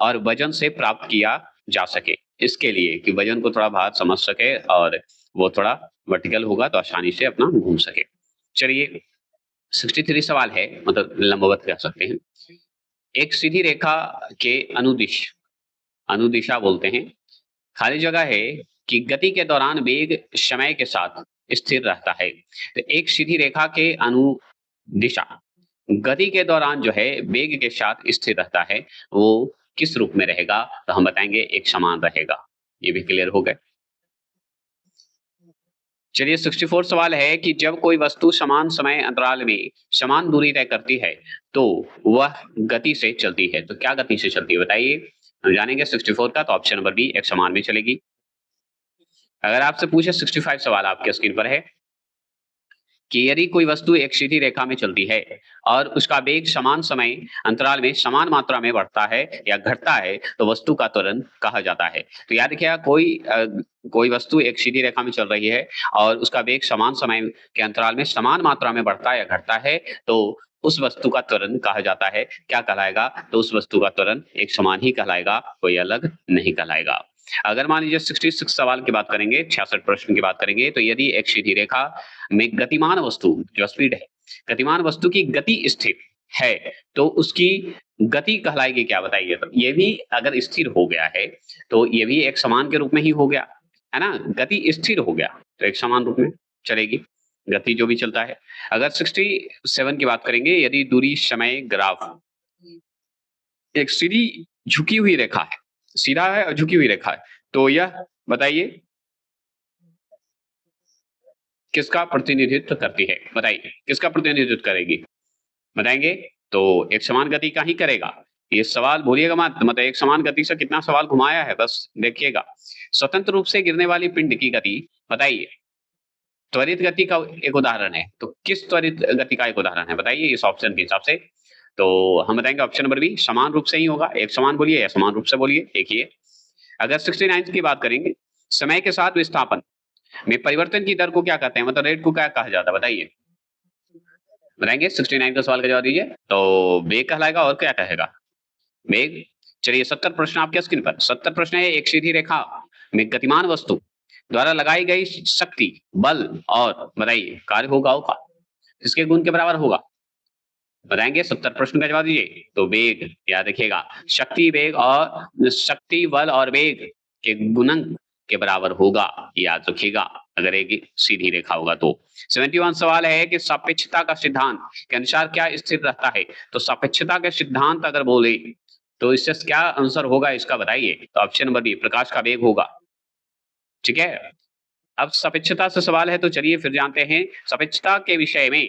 और वजन से प्राप्त किया जा सके। इसके लिए कि वजन को थोड़ा भार समझ सके और वो थोड़ा वर्टिकल होगा तो आसानी से अपना घूम सके। चलिए 63 सवाल है, मतलब लंबवत कह सकते हैं। एक सीधी रेखा के अनुदिशा बोलते हैं, खाली जगह है कि गति के दौरान वेग समय के साथ स्थिर रहता है। तो एक सीधी रेखा के अनुदिशा गति के दौरान जो है वेग के साथ स्थिर रहता है, वो किस रूप में रहेगा? तो हम बताएंगे एक समान रहेगा। ये भी क्लियर हो गए। चलिए 64 सवाल है कि जब कोई वस्तु समान समय अंतराल में समान दूरी तय करती है तो वह गति से चलती है। तो क्या गति से चलती है बताइए? हम जानेंगे 64 का, तो ऑप्शन नंबर बी एक समान में चलेगी। अगर आपसे पूछे 65 सवाल आपके स्क्रीन पर है कि यदि कोई वस्तु एक सीधी रेखा में चलती है और उसका वेग समान समय अंतराल में समान मात्रा में बढ़ता है या घटता है तो वस्तु का त्वरण कहा जाता है। तो याद रखिएगा, कोई वस्तु एक सीधी रेखा में चल रही है और उसका वेग समान समय के अंतराल में समान मात्रा में बढ़ता है या घटता है तो उस वस्तु का त्वरण कहा जाता है। क्या कहलाएगा? तो उस वस्तु का त्वरण एक समान ही कहलाएगा, कोई अलग नहीं कहलाएगा। अगर मान लीजिए 66 सवाल की बात करेंगे, 66 प्रश्न की बात करेंगे, तो यदि एक सीधी रेखा में गतिमान वस्तु जो स्पीड है, गतिमान वस्तु की गति स्थिर है तो उसकी गति कहलाएगी क्या बताइए? तो ये भी अगर स्थिर हो गया है तो ये भी एक समान के रूप में ही हो गया, है ना? गति स्थिर हो गया तो एक समान रूप में चलेगी गति जो भी चलता है। अगर 67 की बात करेंगे, यदि दूरी समय ग्राफ एक सीधी झुकी हुई रेखा है, सीधा है और झुकी हुई रेखा है, तो यह बताइए किसका प्रतिनिधित्व करती है? बताइए किसका प्रतिनिधित्व करेगी? बताएंगे? तो एक समान गति का ही करेगा। ये सवाल भूलिएगा मत, मतलब एक समान गति से कितना सवाल घुमाया है बस देखिएगा। स्वतंत्र रूप से गिरने वाली पिंड की गति बताइए। त्वरित गति का एक उदाहरण है, तो किस त्वरित गति का एक उदाहरण है बताइए इस ऑप्शन के हिसाब से? तो हम बताएंगे ऑप्शन नंबर बी समान रूप से ही होगा। एक समान बोलिए या समान रूप से बोलिए, देखिए। अगर 69 की बात करेंगे, समय के साथ विस्थापन में परिवर्तन की दर को क्या कहते हैं, मतलब रेट को क्या कहा जाता है बताइए? बताएंगे 69 का सवाल का जवाब दीजिए। तो वेग कहलाएगा और क्या कहेगा? वेग। चलिए 70 प्रश्न आपके स्क्रीन पर। 70 प्रश्न है, एक सीधी रेखा में गतिमान वस्तु द्वारा लगाई गई शक्ति, बल और बताइए कार्य होगा का इसके गुण के बराबर होगा। बताएंगे 70 प्रश्न का जवाब दीजिए। तो वेग, याद रखिएगा, शक्ति बल और वेग के गुणन के बराबर होगा, याद रखिएगा, अगर एक सीधी रेखा होगा तो। 71 सवाल है कि सापेक्षता का सिद्धांत के अनुसार क्या स्थिर रहता है? तो सापेक्षता के सिद्धांत अगर बोले तो इससे क्या आंसर होगा इसका बताइए? तो ऑप्शन नंबर बी प्रकाश का वेग होगा। ठीक है, अब सापेक्षता से सवाल है तो चलिए फिर जानते हैं सापेक्षता के विषय में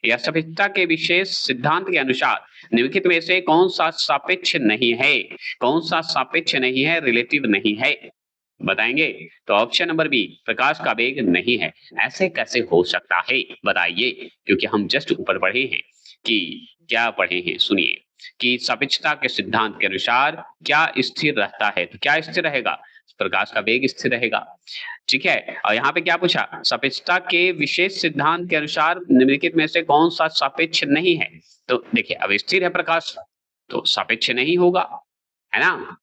या सापेक्षता के विशेष सिद्धांत के अनुसार निम्नलिखित में से कौन सा सापेक्ष नहीं है? कौन सा सापेक्ष नहीं है, रिलेटिव नहीं है? बताएंगे? तो ऑप्शन नंबर बी प्रकाश का वेग नहीं है। ऐसे कैसे हो सकता है बताइए? क्योंकि हम जस्ट ऊपर पढ़े हैं कि क्या पढ़े हैं, सुनिए कि सापेक्षता के सिद्धांत के अनुसार क्या स्थिर रहता है? तो क्या स्थिर रहेगा? प्रकाश का वेग स्थिर रहेगा। ठीक है, और यहाँ पे क्या पूछा? सापेक्षता के विशेष सिद्धांत के अनुसार निम्नलिखित में से कौन सा सापेक्ष नहीं है? तो देखिए अब स्थिर है प्रकाश तो सापेक्ष नहीं होगा, है ना?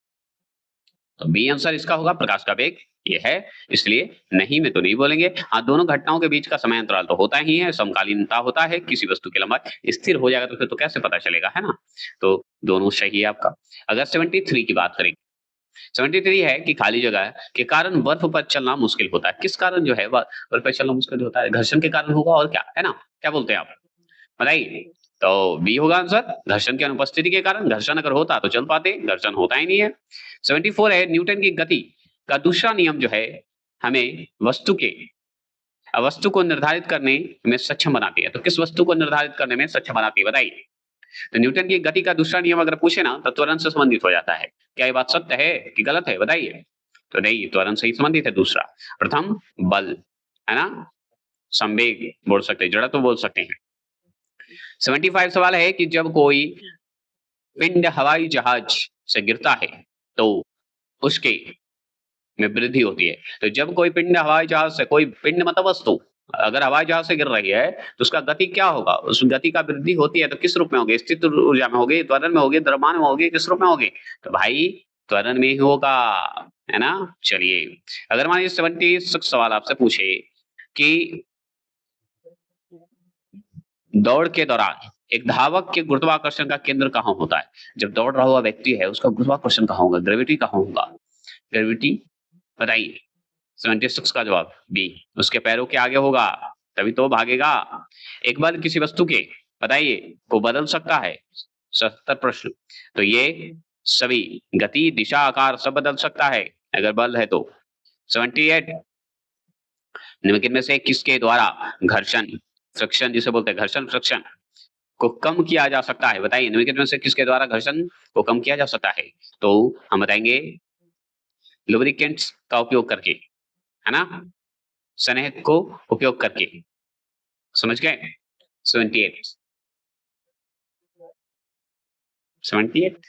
तो बी आंसर इसका होगा, प्रकाश का वेग ये है, इसलिए नहीं में तो नहीं बोलेंगे। हाँ, दोनों घटनाओं के बीच का समय अंतराल तो होता ही है, समकालीनता होता है, किसी वस्तु की लंबाई स्थिर हो जाएगा तो फिर तो कैसे पता चलेगा, है ना? तो दोनों सही है आपका। अगर 73 की बात करें, 73 है कि खाली जगह के कारण बर्फ पर चलना मुश्किल होता है। किस कारण जो है बर्फ पर चलना मुश्किल होता है? घर्षण के कारण होगा और क्या, है ना? क्या बोलते हैं आप बताइए? तो बी होगा आंसर, घर्षण की अनुपस्थिति के कारण। घर्षण अगर होता तो चल पाते, घर्षण होता ही नहीं है। 74 है न्यूटन की गति का दूसरा नियम जो है हमें वस्तु को निर्धारित करने में सक्षम बनाती है। तो किस वस्तु को निर्धारित करने में सक्षम बनाती है बताइए? तो न्यूटन की गति का दूसरा नियम अगर पूछे ना तो त्वरण से संबंधित हो जाता है। क्या ये बात सत्य है कि गलत है बताइए? तो नहीं, त्वरण से ही संबंधित है। दूसरा, प्रथम बल, है ना? संवेग बोल सकते हैं, जड़त्व बोल सकते हैं। 75 सवाल है कि जब कोई पिंड हवाई जहाज से गिरता है तो उसके में वृद्धि होती है। तो जब कोई पिंड हवाई जहाज से, कोई पिंड मतलब वस्तु, अगर हवाई जहाज से गिर रही है तो उसका गति क्या होगा? उस गति का वृद्धि होती है तो किस रूप में होगी? स्थिर ऊर्जा में होगी, त्वरण में होगी, द्रव्यमान में होगी, किस रूप में होगी? तो भाई त्वरण में ही होगा, है ना? चलिए, अगर मान लीजिए 76 सवाल आपसे पूछे कि दौड़ के दौरान एक धावक के गुरुत्वाकर्षण का केंद्र कहाँ होता है? जब दौड़ रहा हुआ व्यक्ति है उसका गुरुत्वाकर्षण कहाँ होगा? ग्रेविटी कहाँ होगा? ग्रेविटी बताइए। 76 का जवाब बी, उसके पैरों के आगे होगा, तभी तो भागेगा। एक बल किसी वस्तु के बताइए को बदल सकता है? 77 प्रश्न। तो ये सभी गति, दिशा, आकार सब बदल सकता है अगर बल है तो। 78 निम्नलिखित में से किसके द्वारा घर्षण, फ्रिक्शन जिसे बोलते हैं घर्षण फ्रिक्शन को कम किया जा सकता है? बताइए निम्नलिखित में से किसके द्वारा घर्षण को कम किया जा सकता है? तो हम बताएंगे लुब्रिकेंट्स का उपयोग करके, है ना? स्नेहक को उपयोग करके। समझ गए? 78 78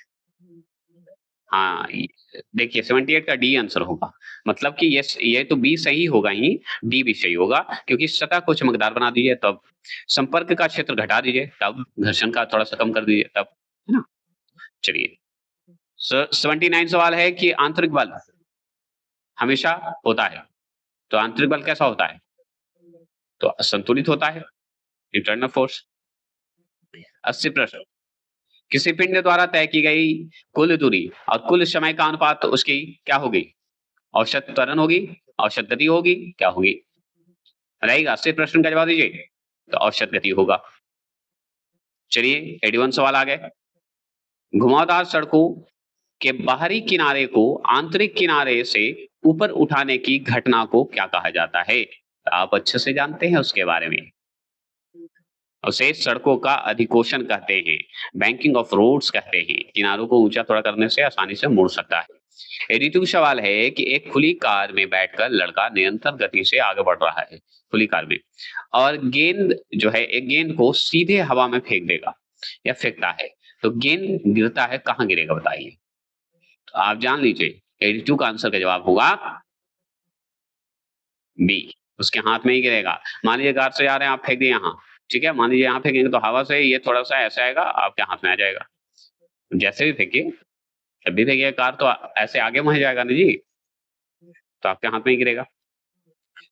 हाँ, देखिए 78 का डी आंसर होगा। मतलब कि ये तो बी सही होगा ही, डी भी सही होगा क्योंकि सतह को चमकदार बना दीजिए तब, संपर्क का क्षेत्र घटा दीजिए तब, घर्षण का थोड़ा सा कम कर दीजिए तब, है ना? चलिए 79 सवाल है कि आंतरिक बल हमेशा होता है, तो आंतरिक बल कैसा होता है? तो असंतुलित होता है, इंटरनल फोर्स। 80 प्रश्न, किसी पिंड द्वारा तय की गई कुल दूरी और कुल समय का अनुपात उसकी क्या होगी? औसत त्वरण होगी, औसत गति होगी, क्या होगी? रहेगा 80 प्रश्न का जवाब दीजिए। तो औसत गति होगा। चलिए 81 सवाल आ गए। घुमावदार सड़कों के बाहरी किनारे को आंतरिक किनारे से ऊपर उठाने की घटना को क्या कहा जाता है? आप अच्छे से जानते हैं उसके बारे में। उसे सड़कों का अधिकोषण कहते हैं, बैंकिंग ऑफ रोड्स कहते हैं। किनारों को ऊंचा थोड़ा करने से आसानी से मुड़ सकता है। 82 सवाल है कि एक खुली कार में बैठकर लड़का निरंतर गति से आगे बढ़ रहा है खुली कार में, और गेंद जो है एक गेंद को सीधे हवा में फेंक देगा या फेंकता है, तो गेंद गिरता है कहाँ गिरेगा बताइए? तो आप जान लीजिए 82 का आंसर का जवाब होगा बी, उसके हाथ में ही गिरेगा। मान लीजिए कार से जा रहे हैं, आप फेंक दिए यहाँ, ठीक है? मान लीजिए यहाँ फेंकेंगे तो हवा से ये थोड़ा सा ऐसे आएगा, आपके हाथ में आ जाएगा। जैसे भी फेंकिए, जब भी फेंकिए कार तो ऐसे आगे वहीं जाएगा ना जी, तो आपके हाथ में ही गिरेगा।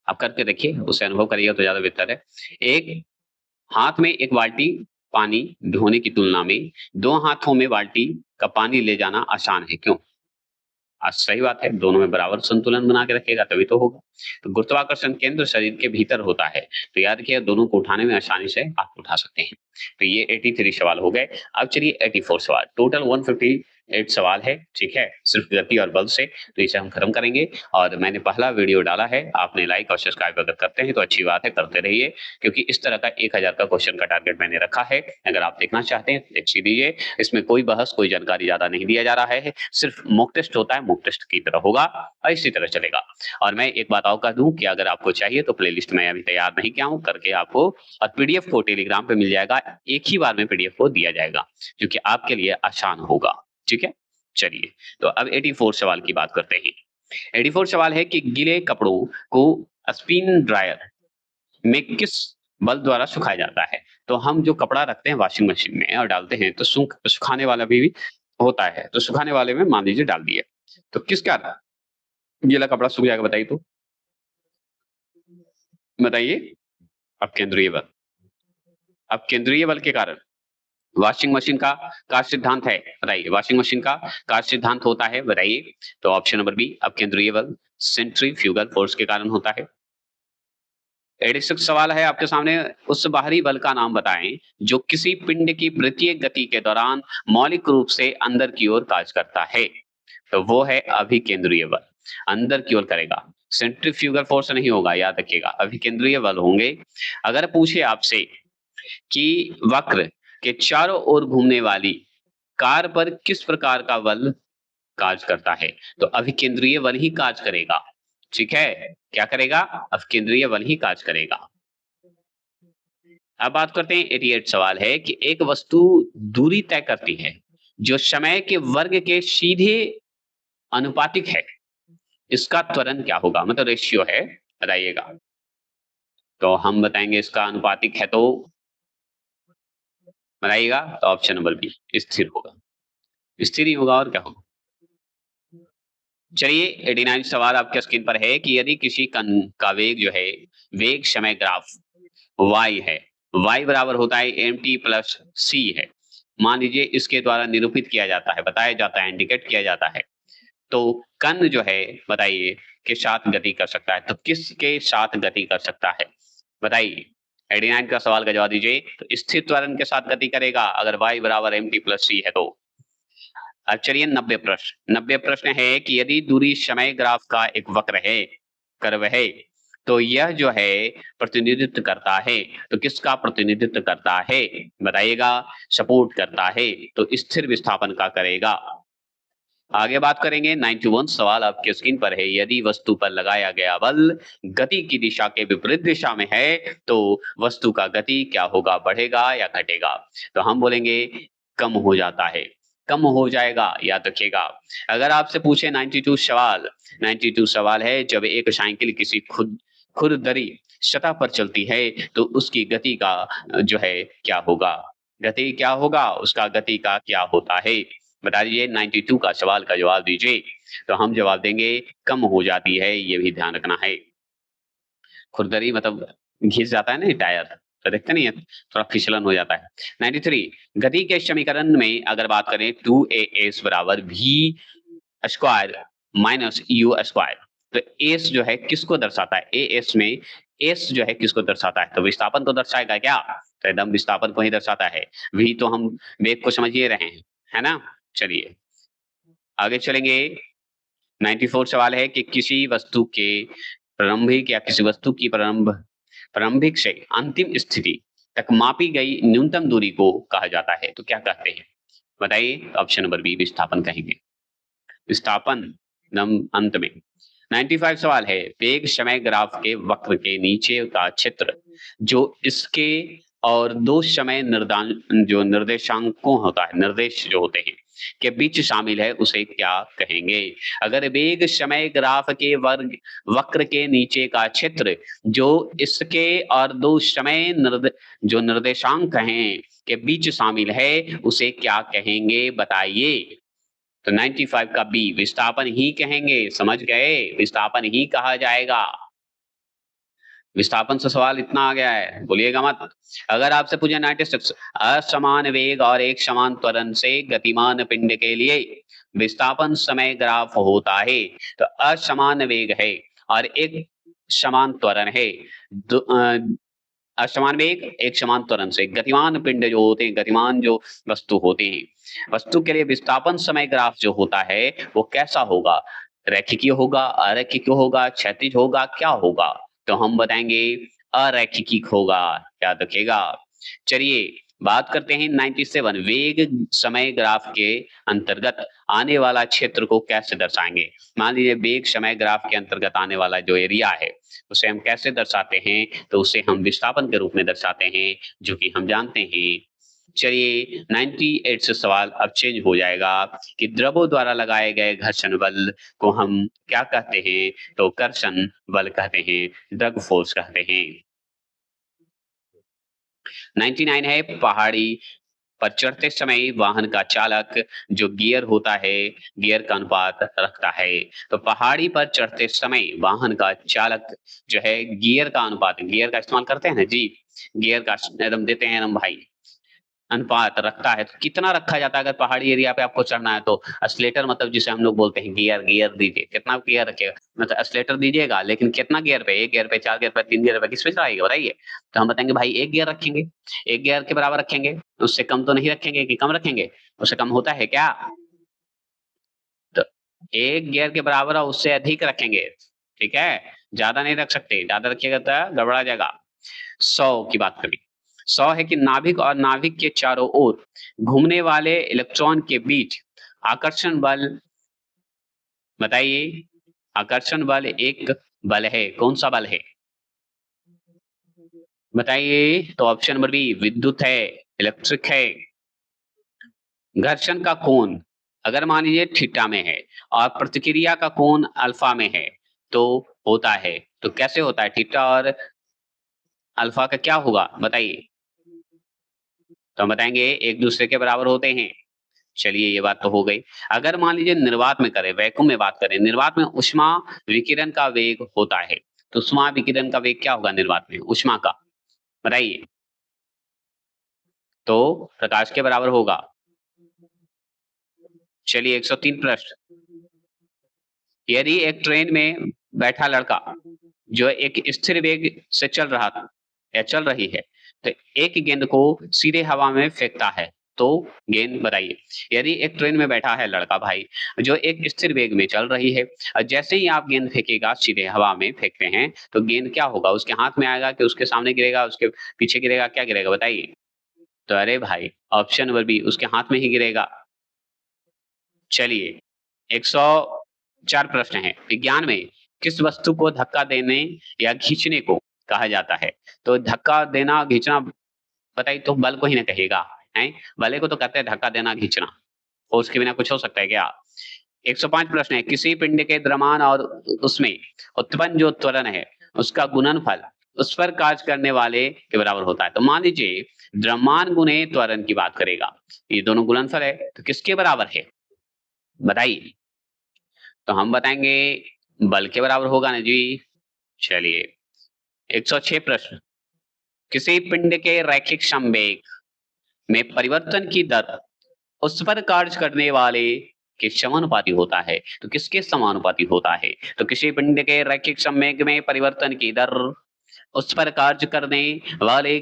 आप करके देखिए, उससे अनुभव करिएगा तो ज्यादा बेहतर है। एक हाथ में एक बाल्टी पानी ढोने की तुलना में दो हाथों में बाल्टी का पानी ले जाना आसान है, क्यों? सही बात है, दोनों में बराबर संतुलन बना के रखेगा तभी तो होगा। तो गुरुत्वाकर्षण केंद्र शरीर के भीतर होता है, तो याद रखिए दोनों को उठाने में आसानी से आप उठा सकते हैं। तो ये 83 सवाल हो गए। अब चलिए 84 सवाल, टोटल 158 सवाल है, ठीक है? सिर्फ गति और बल से, तो इसे हम खत्म करेंगे। और मैंने पहला वीडियो डाला है, आपने लाइक और सब्सक्राइब अगर करते हैं तो अच्छी बात है, करते रहिए, क्योंकि इस तरह का 1000 का क्वेश्चन का टारगेट मैंने रखा है। अगर आप देखना चाहते हैं देख दीजिए, इसमें कोई बहस कोई जानकारी ज्यादा नहीं दिया जा रहा है, सिर्फ मॉक टेस्ट होता है, मॉक टेस्ट की तरह होगा और इसी तरह चलेगा। और मैं एक बात और कह दूं कि अगर आपको चाहिए तो प्लेलिस्ट में अभी तैयार नहीं किया हूं, करके आपको, और पीडीएफ को टेलीग्राम पे मिल जाएगा, एक ही बार में पीडीएफ को दिया जाएगा, जो कि आपके लिए आसान होगा, ठीक है? चलिए, तो अब 84 सवाल की बात करते हैं। 84 सवाल है कि गीले कपड़ों को स्पिन ड्रायर में किस बल द्वारा सुखाया जाता है? तो हम जो कपड़ा रखते हैं वॉशिंग मशीन में और डालते हैं तो सुखाने वाला भी होता है, तो सुखाने वाले में मान लीजिए डाल दिए, तो किसका गीला कपड़ा सूख जाएगा बताइए तो? बताइए। अब केंद्रीय बल, अब केंद्रीय बल के कारण वॉशिंग मशीन का कार्य सिद्धांत है, बताइए वॉशिंग मशीन का कार्य सिद्धांत होता है, बताइए? तो ऑप्शन नंबर बी, अब केंद्रीय बल सेंट्रीफ्यूगल फोर्स के कारण होता है। 86 सवाल है आपके सामने, उस बाहरी बल का नाम बताएं जो किसी पिंड की प्रत्येक गति के दौरान मौलिक रूप से अंदर की ओर कार्य करता है। तो वो है अभिकेंद्रीय बल, अंदर की ओर करेगा, सेंट्रीफ्यूगल फोर्स नहीं होगा, याद रखिएगा, अभिकेंद्रीय बल होंगे। अगर पूछे आपसे कि वक्र के चारों ओर घूमने वाली कार पर किस प्रकार का बल कार्य करता है, तो अभिकेंद्रीय बल ही कार्य करेगा, ठीक है? क्या करेगा? अभिकेंद्रीय बल ही कार्य करेगा। अब बात करते हैं 88 सवाल है कि एक वस्तु दूरी तय करती है जो समय के वर्ग के सीधे अनुपातिक है, इसका त्वरण क्या होगा? मतलब रेशियो है, बताइएगा। तो हम बताएंगे इसका अनुपातिक है, तो बताइएगा। तो ऑप्शन नंबर बी स्थिर होगा, स्थिर ही होगा और क्या होगा। चलिए 89 सवाल आपके स्क्रीन पर है कि यदि किसी कण का वेग जो है, वेग समय ग्राफ y है, y बराबर होता है mt प्लस c है, मान लीजिए इसके द्वारा निरूपित किया जाता है, बताया जाता है, इंडिकेट किया जाता है, तो कण जो है बताइए के साथ गति कर सकता है, तो किसके साथ गति कर सकता है बताइए। 89 का सवाल का जवाब दीजिए। तो स्थिर त्वरण के साथ गति करेगा अगर y बराबर mt प्लस c है तो। अब चलिए 90 प्रश्न है कि यदि दूरी समय ग्राफ का एक वक्र है, कर्व है, तो यह जो है प्रतिनिधित्व करता है, तो किसका प्रतिनिधित्व करता है बताइएगा। सपोर्ट करता है तो स्थिर विस्थापन का करेगा। आगे बात करेंगे 91 सवाल आपके स्क्रीन पर है, यदि वस्तु पर लगाया गया बल गति की दिशा के विपरीत दिशा में है तो वस्तु का गति क्या होगा, बढ़ेगा या घटेगा। तो हम बोलेंगे कम हो जाता है, कम हो जाएगा, याद रखिएगा। अगर आपसे पूछे 92 सवाल है, जब एक साइकिल किसी खुरदरी सतह पर चलती है तो उसकी गति का जो है क्या होगा, गति क्या होगा, उसका गति का क्या होता है बता दीजिए। 92 का सवाल का जवाब दीजिए। तो हम जवाब देंगे कम हो जाती है, ये भी ध्यान रखना है। खुरदरी मतलब घिस जाता है ना टायर, तो देखते नहीं है, थोड़ा फिसलन हो जाता है। 93 गति के समीकरण में अगर बात करें 2as बराबर v square minus u square, तो एस जो है किसको दर्शाता है, एस में एस जो है किसको दर्शाता है, तो विस्थापन को दर्शाएगा क्या, तो एकदम विस्थापन को ही दर्शाता है। v तो हम वेग को समझ ही रहे हैं, है ना। चलिए आगे चलेंगे। 94 सवाल है कि किसी वस्तु के प्रारंभिक या किसी वस्तु की प्रारंभिक से अंतिम स्थिति तक मापी गई न्यूनतम दूरी को कहा जाता है, तो क्या कहते हैं बताइए। ऑप्शन नंबर बी विस्थापन कहेंगे, विस्थापन अंत में। 95 सवाल है वेग समय ग्राफ के वक्र के नीचे का क्षेत्र जो इसके और दो समय जो निर्देशांकों होता है, निर्देश जो होते हैं के बीच शामिल है, उसे क्या कहेंगे। अगर वेग समय ग्राफ के वक्र के नीचे का क्षेत्र जो इसके और दो समय जो निर्देशांक हैं के बीच शामिल है, उसे क्या कहेंगे बताइए। तो 95 का बी विस्थापन ही कहेंगे, समझ गए, विस्थापन ही कहा जाएगा। विस्थापन से सवाल इतना आ गया है, बोलिएगा मत। अगर आपसे पूछे 96 असमान वेग और एक समान त्वरण से गतिमान पिंड के लिए विस्थापन समय ग्राफ होता है, तो असमान वेग है और एक समान त्वरण है, असमान वेग एक समान त्वरण से गतिमान पिंड जो होते हैं, गतिमान जो वस्तु होते हैं, वस्तु के लिए विस्थापन समय ग्राफ जो होता है वो कैसा होगा, रैखिकीय होगा, अरैखिक होगा, क्षैतिज होगा, क्या होगा। तो हम बताएंगे अरैखिक होगा, याद रखिएगा। चलिए बात करते हैं 97 वेग समय ग्राफ के अंतर्गत आने वाला क्षेत्र को कैसे दर्शाएंगे। मान लीजिए वेग समय ग्राफ के अंतर्गत आने वाला जो एरिया है उसे हम कैसे दर्शाते हैं, तो उसे हम विस्थापन के रूप में दर्शाते हैं, जो कि हम जानते हैं। चलिए 98 से सवाल अब चेंज हो जाएगा कि द्रवों द्वारा लगाए गए घर्षण बल को हम क्या कहते हैं, तो कर्षण बल कहते हैं, ड्रग फोर्स कहते हैं। 99 है पहाड़ी पर चढ़ते समय वाहन का चालक जो गियर होता है, गियर का अनुपात रखता है। तो पहाड़ी पर चढ़ते समय वाहन का चालक जो है गियर का अनुपात, गियर का इस्तेमाल करते हैं ना जी, गियर का एकदम देते हैं एकदम भाई, अनुपात रखता है। तो कितना रखा जाता है अगर पहाड़ी एरिया पे आपको चढ़ना है, तो अस्लेटर मतलब जिसे हम लोग बोलते हैं गियर, गियर दीजिए, कितना गियर रखिएगा, मतलब अस्लेटर दीजिएगा, लेकिन कितना गियर पे, एक गियर पे, चार गियर पे, तीन गियर पे, किस पे चढ़ाइएगा बताइए। तो हम बताएंगे भाई एक गियर रखेंगे, एक गियर के बराबर रखेंगे, उससे कम तो नहीं रखेंगे कि कम रखेंगे, उससे कम होता है क्या, तो एक गियर के बराबर और उससे अधिक रखेंगे, ठीक है, ज्यादा नहीं रख सकते, ज्यादा रखिएगा तो गड़बड़ा जाएगा। 100 की बात करें, 100 है कि नाभिक और नाभिक के चारों ओर घूमने वाले इलेक्ट्रॉन के बीच आकर्षण बल, बताइए आकर्षण बल एक बल है, कौन सा बल है बताइए। तो ऑप्शन नंबर बी विद्युत है, इलेक्ट्रिक है। घर्षण का कोण अगर मान लीजिए थीटा में है और प्रतिक्रिया का कोण अल्फा में है तो होता है, तो कैसे होता है, थीटा और अल्फा का क्या होगा बताइए? तो हम बताएंगे एक दूसरे के बराबर होते हैं। चलिए ये बात तो हो गई। अगर मान लीजिए निर्वात में करें, वैक्यूम में बात करें, निर्वात में ऊष्मा विकिरण का वेग होता है, तो ऊष्मा विकिरण का वेग क्या होगा निर्वात में ऊष्मा का? बताइए। तो प्रकाश के बराबर होगा। चलिए 103 प्रश्न। यदि एक ट्रेन में बैठा लड़का जो एक स्थिर वेग से चल रहा था या चल रही है, तो एक गेंद को सीधे हवा में फेंकता है, तो गेंद बताइए। यदि एक ट्रेन में बैठा है लड़का भाई जो एक स्थिर वेग में चल रही है, और जैसे ही आप गेंद फेंकेगा सीधे हवा में फेंकते हैं, तो गेंद क्या होगा? उसके हाथ में आएगा कि उसके सामने गिरेगा, उसके पीछे गिरेगा, क्या गिरेगा बताइए? तो अरे भाई ऑप्शन नंबर बी, उसके हाथ में ही गिरेगा। चलिए 104 प्रश्न है। विज्ञान में किस वस्तु को धक्का देने या खींचने को कहा जाता है? तो धक्का देना खींचना बताइए, तो बल को ही ना कहिएगा, हैं? बल को तो कहते हैं धक्का देना खींचना, और उसके बिना कुछ हो सकता है क्या? 105 प्रश्न है। किसी पिंड के द्रव्यमान और उसमें उत्पन्न जो त्वरण है उसका गुणनफल उस पर कार्य करने वाले के बराबर होता है। तो मान लीजिए द्रव्यमान गुणे त्वरण की बात करेगा, ये दोनों गुणनफल है, तो किसके बराबर है बताइए? तो हम बताएंगे बल के बराबर होगा ना जी। चलिए 106 प्रश्न। किसी पिंड के रैखिक संवेग में परिवर्तन की दर उस पर कार्य करने वाले के समानुपाती होता है, तो किसके समानुपाती होता है? तो किसी पिंड के रैखिक संवेग में परिवर्तन की दर उस पर कार्य करने वाले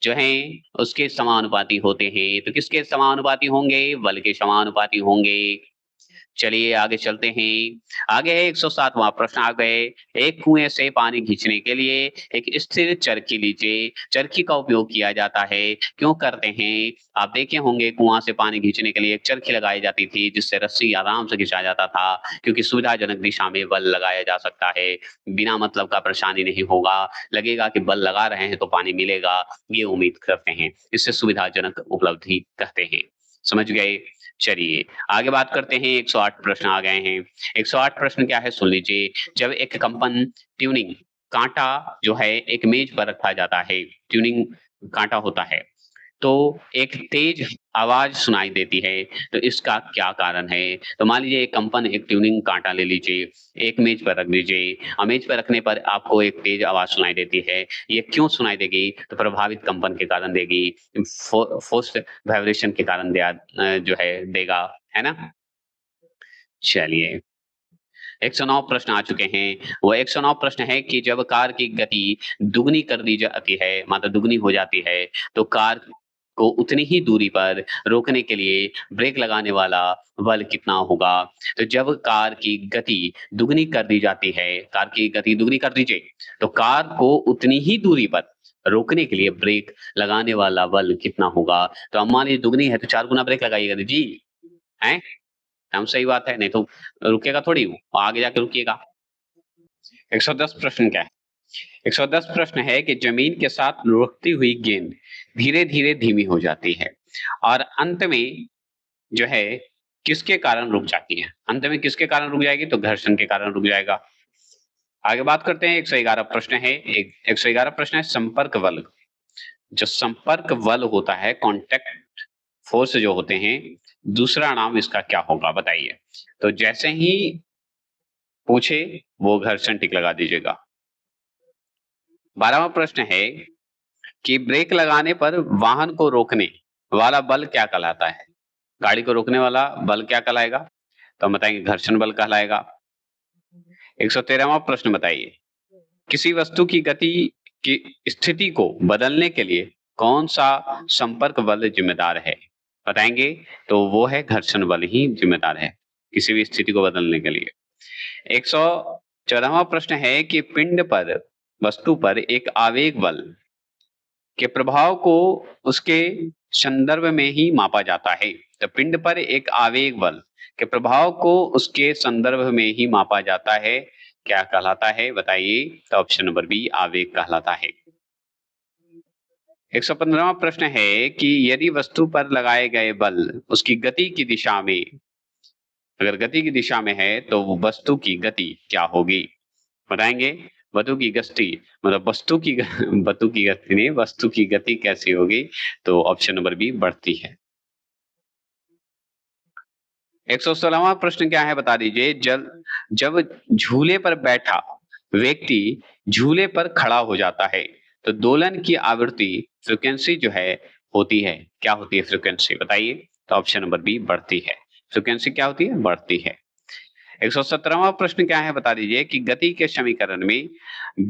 जो हैं उसके समानुपाती होते हैं। तो किसके समानुपाती होंगे? बल के समानुपाती होंगे। चलिए आगे चलते हैं। आगे है 107वां प्रश्न आ गए। एक कुएं से पानी खींचने के लिए एक स्थिर चरखी लीजिए। चरखी का उपयोग किया जाता है, क्यों करते हैं? आप देखे होंगे कुआं से पानी खींचने के लिए एक चरखी लगाई जाती थी जिससे रस्सी आराम से खिंचा जाता था, क्योंकि सुविधाजनक दिशा में बल लगाया जा सकता है, बिना मतलब का परेशानी नहीं होगा, लगेगा कि बल लगा रहे हैं तो पानी मिलेगा, ये उम्मीद करते हैं। इससे सुविधाजनक उपलब्धि कहते हैं। समझ गए? चलिए आगे बात करते हैं। 108 प्रश्न आ गए हैं। 108 प्रश्न क्या है सुन लीजिए। जब एक कंपन ट्यूनिंग कांटा जो है एक मेज पर रखा जाता है, ट्यूनिंग कांटा होता है, तो एक तेज आवाज सुनाई देती है, तो इसका क्या कारण है? तो मान लीजिए एक कंपन एक ट्यूनिंग कांटा ले लीजिए, एक मेज पर रख दीजिए, और मेज पर रखने पर आपको एक तेज आवाज सुनाई देती है। ये क्यों सुनाई देगी? तो प्रभावित कंपन के कारण देगी, फोर्स्ड वाइब्रेशन के कारण जो है देगा, है ना? चलिए 109 प्रश्न आ चुके हैं। वो 109 प्रश्न है कि जब कार की गति दुगनी कर दी जाती है, मतलब दुगनी हो जाती है, तो कार को उतनी ही दूरी पर रोकने के लिए ब्रेक लगाने वाला बल कितना होगा? तो जब कार की गति दुगनी कर दी जाती है, कार की गति दुगनी कर दीजिए, तो कार को उतनी ही दूरी पर रोकने के लिए ब्रेक लगाने वाला बल कितना होगा? तो अब मान लीजिए दुगनी है तो 4 गुना ब्रेक लगाइएगा जी, हैं? हम सही बात है, नहीं तो रुकेगा थोड़ी वो, आगे जाके रुकिएगा। 110 प्रश्न क्या है? 110 प्रश्न है कि जमीन के साथ लुढ़कती हुई गेंद धीरे-धीरे धीमी हो जाती है और अंत में जो है किसके कारण रुक जाती है? अंत में किसके कारण रुक जाएगी? तो घर्षण के कारण रुक जाएगा। आगे बात करते हैं। 111 प्रश्न है। 111 प्रश्न है संपर्क बल। जो संपर्क बल होता है, कॉन्टैक्ट फोर्स जो होते हैं, दूसरा नाम इसका क्या होगा बताइए? तो जैसे ही पूछे वो घर्षण टिक लगा दीजिएगा। 12वां प्रश्न है कि ब्रेक लगाने पर वाहन को रोकने वाला बल क्या कहलाता है? गाड़ी को रोकने वाला बल क्या कहलाएगा? तो हम बताएंगे घर्षण बल कहलाएगा। 113वां प्रश्न बताइए। किसी वस्तु की गति की स्थिति को बदलने के लिए कौन सा संपर्क बल जिम्मेदार है? बताएंगे तो वो है घर्षण बल ही जिम्मेदार है किसी भी स्थिति को बदलने के लिए। 114वां प्रश्न है कि पिंड पर वस्तु पर एक आवेग बल के प्रभाव को उसके संदर्भ में ही मापा जाता है। तो पिंड पर एक आवेग बल के प्रभाव को उसके संदर्भ में ही मापा जाता है, क्या कहलाता है बताइए? तो ऑप्शन नंबर बी आवेग कहलाता है। 115वां प्रश्न है कि यदि वस्तु पर लगाए गए बल उसकी गति की दिशा में, अगर गति की दिशा में है तो वो वस्तु की गति क्या होगी? बताएंगे? वधु की गति मतलब वस्तु की वतु की गति नहीं, वस्तु की गति कैसी होगी? तो ऑप्शन नंबर बी बढ़ती है। 116वां प्रश्न क्या है बता दीजिए? जब झूले पर बैठा व्यक्ति झूले पर खड़ा हो जाता है तो दोलन की आवृत्ति फ्रीक्वेंसी जो है होती है, क्या होती है फ्रीक्वेंसी बताइए? तो ऑप्शन नंबर बी बढ़ती है। फ्रीक्वेंसी क्या होती है? बढ़ती है। 117वां प्रश्न क्या है बता दीजिए कि गति के समीकरण में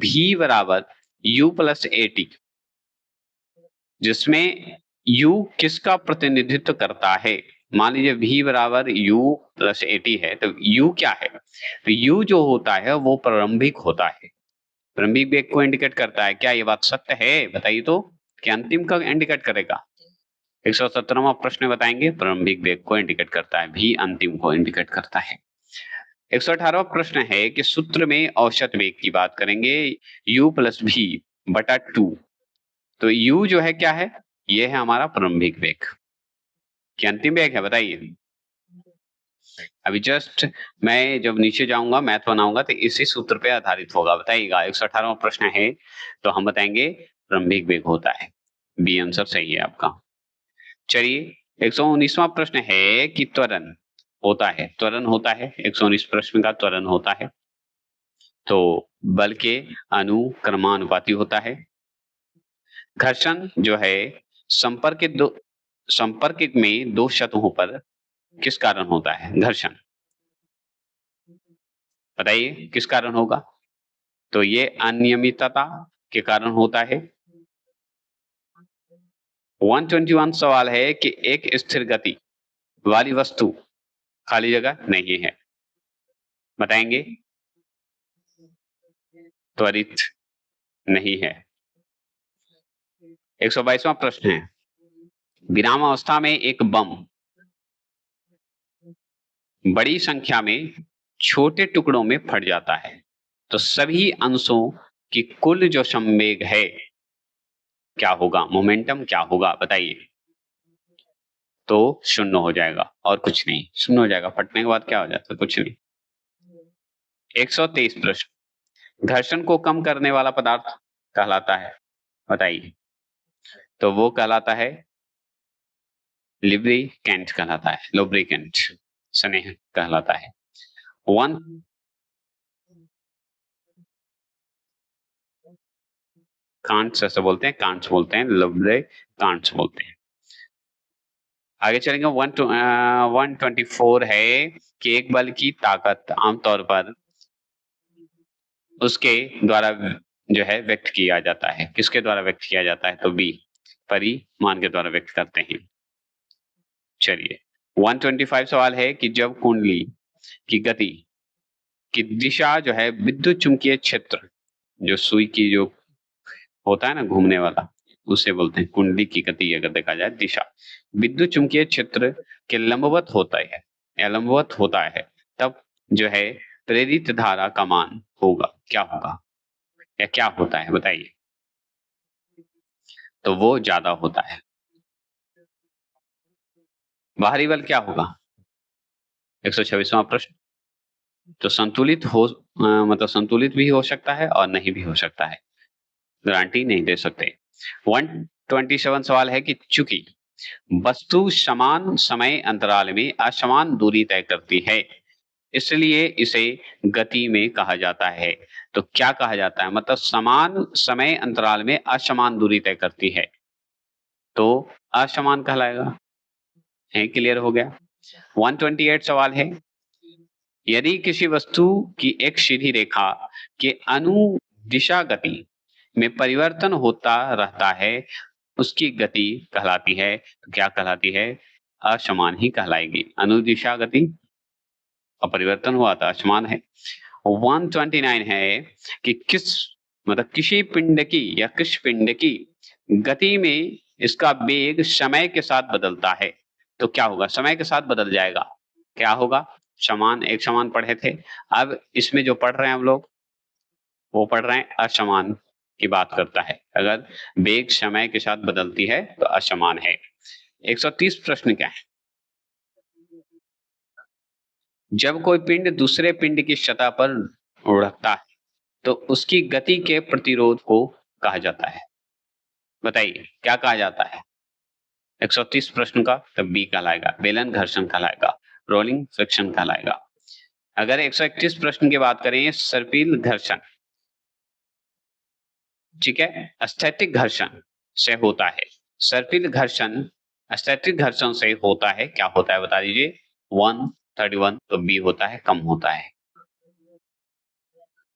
v बराबर u प्लस ए टी, जिसमें u किसका प्रतिनिधित्व करता है? मान लीजिए v बराबर u प्लस ए टी है, तो u क्या है? तो u जो होता है वो प्रारंभिक होता है, प्रारंभिक वेग को इंडिकेट करता है। क्या ये बात सत्य है? बताइए तो, क्या अंतिम का इंडिकेट करेगा? 117वां प्रश्न बताएंगे प्रारंभिक वेग को इंडिकेट करता है, v अंतिम को इंडिकेट करता है। 118वां प्रश्न है कि सूत्र में औसत वेग की बात करेंगे, u प्लस v बटा 2। तो u जो है क्या है? ये है हमारा प्रारंभिक वेग। क्या अंतिम वेग है बताइए? अभी जस्ट मैं जब नीचे जाऊंगा मैथ बनाऊंगा तो इसी सूत्र पे आधारित होगा, बताइएगा। 118वां प्रश्न है तो हम बताएंगे प्रारंभिक वेग होता है, बी आंसर सही है आपका। चलिए 119वां प्रश्न है कि त्वरण होता है, त्वरण होता है, 119 प्रश्न का त्वरण होता है तो बल के अनुक्रमानुपाती होता है। घर्षण जो है संपर्क में दो सतहों पर किस कारण होता है घर्षण? बताइए किस कारण होगा? तो ये अनियमितता के कारण होता है। 121 सवाल है कि एक स्थिर गति वाली वस्तु खाली जगह नहीं है, बताएंगे? त्वरित नहीं है। 122वां प्रश्न है, विरामावस्था में एक बम बड़ी संख्या में छोटे टुकड़ों में फट जाता है तो सभी अंशों की कुल जो संवेग है क्या होगा? मोमेंटम क्या होगा बताइए? तो शून्य हो जाएगा और कुछ नहीं, शून्य हो जाएगा। फटने के बाद क्या हो जाता है? कुछ नहीं। 123 प्रश्न, घर्षण को कम करने वाला पदार्थ कहलाता है, बताइए? तो वो कहलाता है लिब्रिकेंट कहलाता है, लुब्रिकेंट स्नेह कहलाता है। वन कांट्स ऐसे बोलते हैं, कांट्स बोलते हैं, लुब्रिकेंट्स बोलते हैं। आगे चलेंगे। 124 है कि एक बल की ताकत आमतौर पर उसके द्वारा जो है व्यक्त किया जाता है, किसके द्वारा व्यक्त किया जाता है? तो बी परिमाण के द्वारा व्यक्त करते हैं। चलिए 125 सवाल है कि जब कुंडली की गति की दिशा जो है विद्युत चुंबकीय क्षेत्र, जो सुई की जो होता है ना घूमने वाला, उसे बोलते हैं कुंडली की गति। अगर देखा जाए दिशा विद्युत चुंबकीय क्षेत्र के लंबवत होता है या लंबवत होता है तब जो है प्रेरित धारा का मान होगा, क्या होगा या क्या होता है बताइए? तो वो ज्यादा होता है। बाहरी बल क्या होगा? 126वां प्रश्न, तो संतुलित हो मतलब संतुलित भी हो सकता है और नहीं भी हो सकता है, गारंटी नहीं दे सकते। 127 सवाल है कि चूंकि वस्तु समान समय अंतराल में असमान दूरी तय करती है इसलिए इसे गति में कहा जाता है। तो क्या कहा जाता है? मतलब समान समय अंतराल में असमान दूरी तय करती है तो असमान कहलाएगा। है क्लियर हो गया? 128 सवाल है, यदि किसी वस्तु की एक सीधी रेखा के अनुदिशा गति में परिवर्तन होता रहता है उसकी गति कहलाती है, तो क्या कहलाती है? असमान ही कहलाएगी। अनुदिशा गति और परिवर्तन हुआ था असमान है। 129 है कि किस मतलब किसी पिंड की या किस पिंड की गति में इसका वेग समय के साथ बदलता है तो क्या होगा? समय के साथ बदल जाएगा। क्या होगा? समान, एक समान पढ़े थे, अब इसमें जो पढ़ रहे हैं हम लोग वो पढ़ रहे हैं असमान की बात करता है। अगर वेग समय के साथ बदलती है तो असमान है। 130 प्रश्न क्या है? जब कोई पिंड दूसरे पिंड की सतह पर उड़ता है तो उसकी गति के प्रतिरोध को कहा जाता है। बताइए क्या कहा जाता है? 130 प्रश्न का तब बी कहलाएगा, बेलन घर्षण कहलाएगा, रोलिंग फ्रिक्शन कहलाएगा। अगर 131 प्रश्न की बात करें, सर्पिल घर्षण, ठीक है, स्थैतिक घर्षण से होता है। सर्पिल घर्षण स्थैतिक घर्षण से होता है, क्या होता है बता दीजिए? 131, तो बी होता है, कम होता है।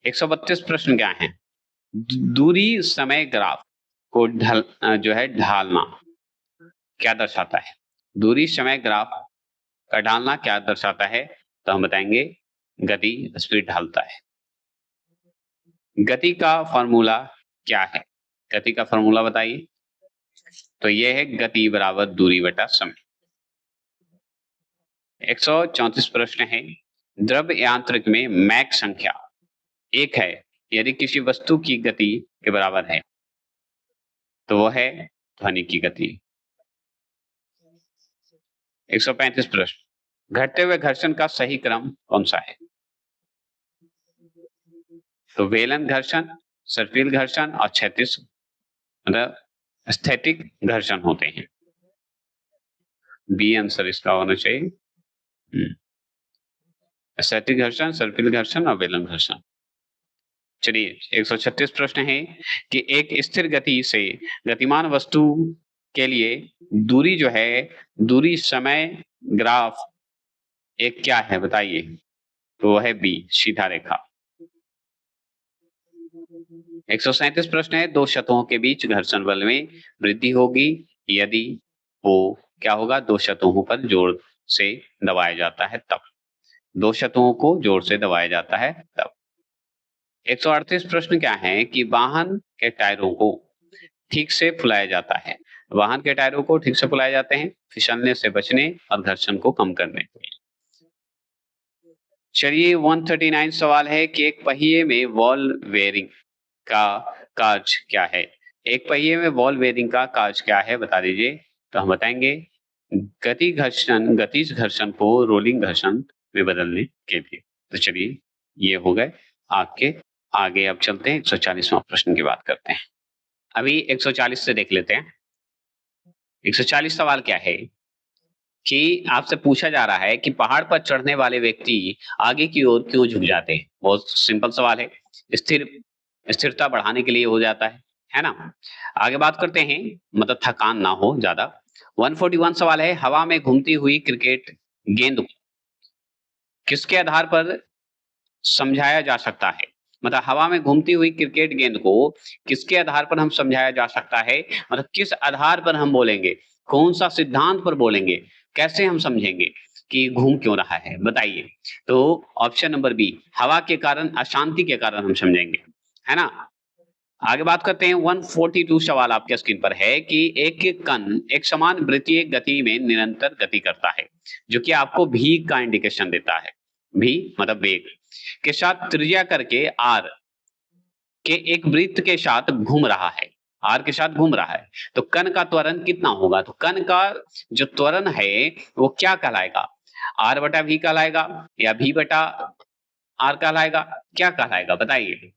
132 प्रश्न क्या है? दूरी समय ग्राफ को ढालना क्या दर्शाता है? दूरी समय ग्राफ का ढालना क्या दर्शाता है? तो हम बताएंगे गति स्पीड ढालता है। गति का फॉर्मूला क्या है? गति का फॉर्मूला बताइए। तो यह है गति बराबर दूरी बटा समय। 134 प्रश्न है, द्रव यांत्रिक में मैक संख्या 1 है यदि किसी वस्तु की गति के बराबर है, तो वह है ध्वनि की गति। 135 प्रश्न, घटते हुए घर्षण का सही क्रम कौन सा है? तो बेलन घर्षण, सर्पिल घर्षण और क्षैतिज मतलब स्थैतिक घर्षण होते हैं। बी आंसर इसका होना चाहिए। स्थैतिक घर्षण, सर्पिल घर्षण और बेलन घर्षण। चलिए 136 प्रश्न है कि एक स्थिर गति से गतिमान वस्तु के लिए दूरी जो है, दूरी समय ग्राफ एक क्या है बताइए? तो वो है बी, सीधा रेखा। 137 प्रश्न है, दो सतहों के बीच घर्षण बल में वृद्धि होगी यदि वो क्या होगा? दो सतहों पर जोर से दबाया जाता है तब। दो सतहों को जोर से दबाया जाता है तब। 138 प्रश्न क्या है कि वाहन के टायरों को ठीक से फुलाया जाता है। वाहन के टायरों को ठीक से फुलाए जाते हैं फिसलने से बचने और घर्षण को कम करने के लिए। चलिए 139 सवाल है कि एक पहिए में बॉल बेयरिंग का कार्य क्या है? एक पहिए में बॉल बेयरिंग का कार्य क्या है बता दीजिए? तो हम बताएंगे गतिज घर्षण को रोलिंग घर्षण में बदलने के लिए। तो चलिए ये हो गए आपके। आगे अब चलते हैं 140वां प्रश्न की बात करते हैं। अभी 140 से देख लेते हैं। 140 सवाल क्या है कि आपसे पूछा जा रहा है कि पहाड़ पर चढ़ने वाले व्यक्ति आगे की ओर क्यों झुक जाते हैं? बहुत सिंपल सवाल है। स्थिरता बढ़ाने के लिए हो जाता है ना? आगे बात करते हैं, मतलब थकान ना हो ज्यादा। 141 सवाल है, हवा में घूमती हुई क्रिकेट गेंद को किसके आधार पर समझाया जा सकता है? मतलब हवा में घूमती हुई क्रिकेट गेंद को किसके आधार पर हम समझाया जा सकता है? मतलब किस आधार पर हम बोलेंगे, कौन सा सिद्धांत पर बोलेंगे, कैसे हम समझेंगे कि घूम क्यों रहा है बताइए? तो ऑप्शन नंबर बी, हवा के कारण, अशांति के कारण हम समझेंगे, है ना? आगे बात करते हैं। 142 सवाल आपके स्क्रीन पर है कि एक कण एक समान वृत्तीय गति में निरंतर गति करता है, जो कि आपको भी का इंडिकेशन देता है। भी मतलब वेग के साथ त्रिज्या करके आर के एक वृत्त के साथ घूम रहा है। आर के साथ घूम रहा है, तो कण का त्वरण कितना होगा? तो कण का जो त्वरण है वो क्या कहलाएगा? आर बटा भी कहलाएगा या भी बटा आर कहलाएगा? क्या कहलाएगा बताइए?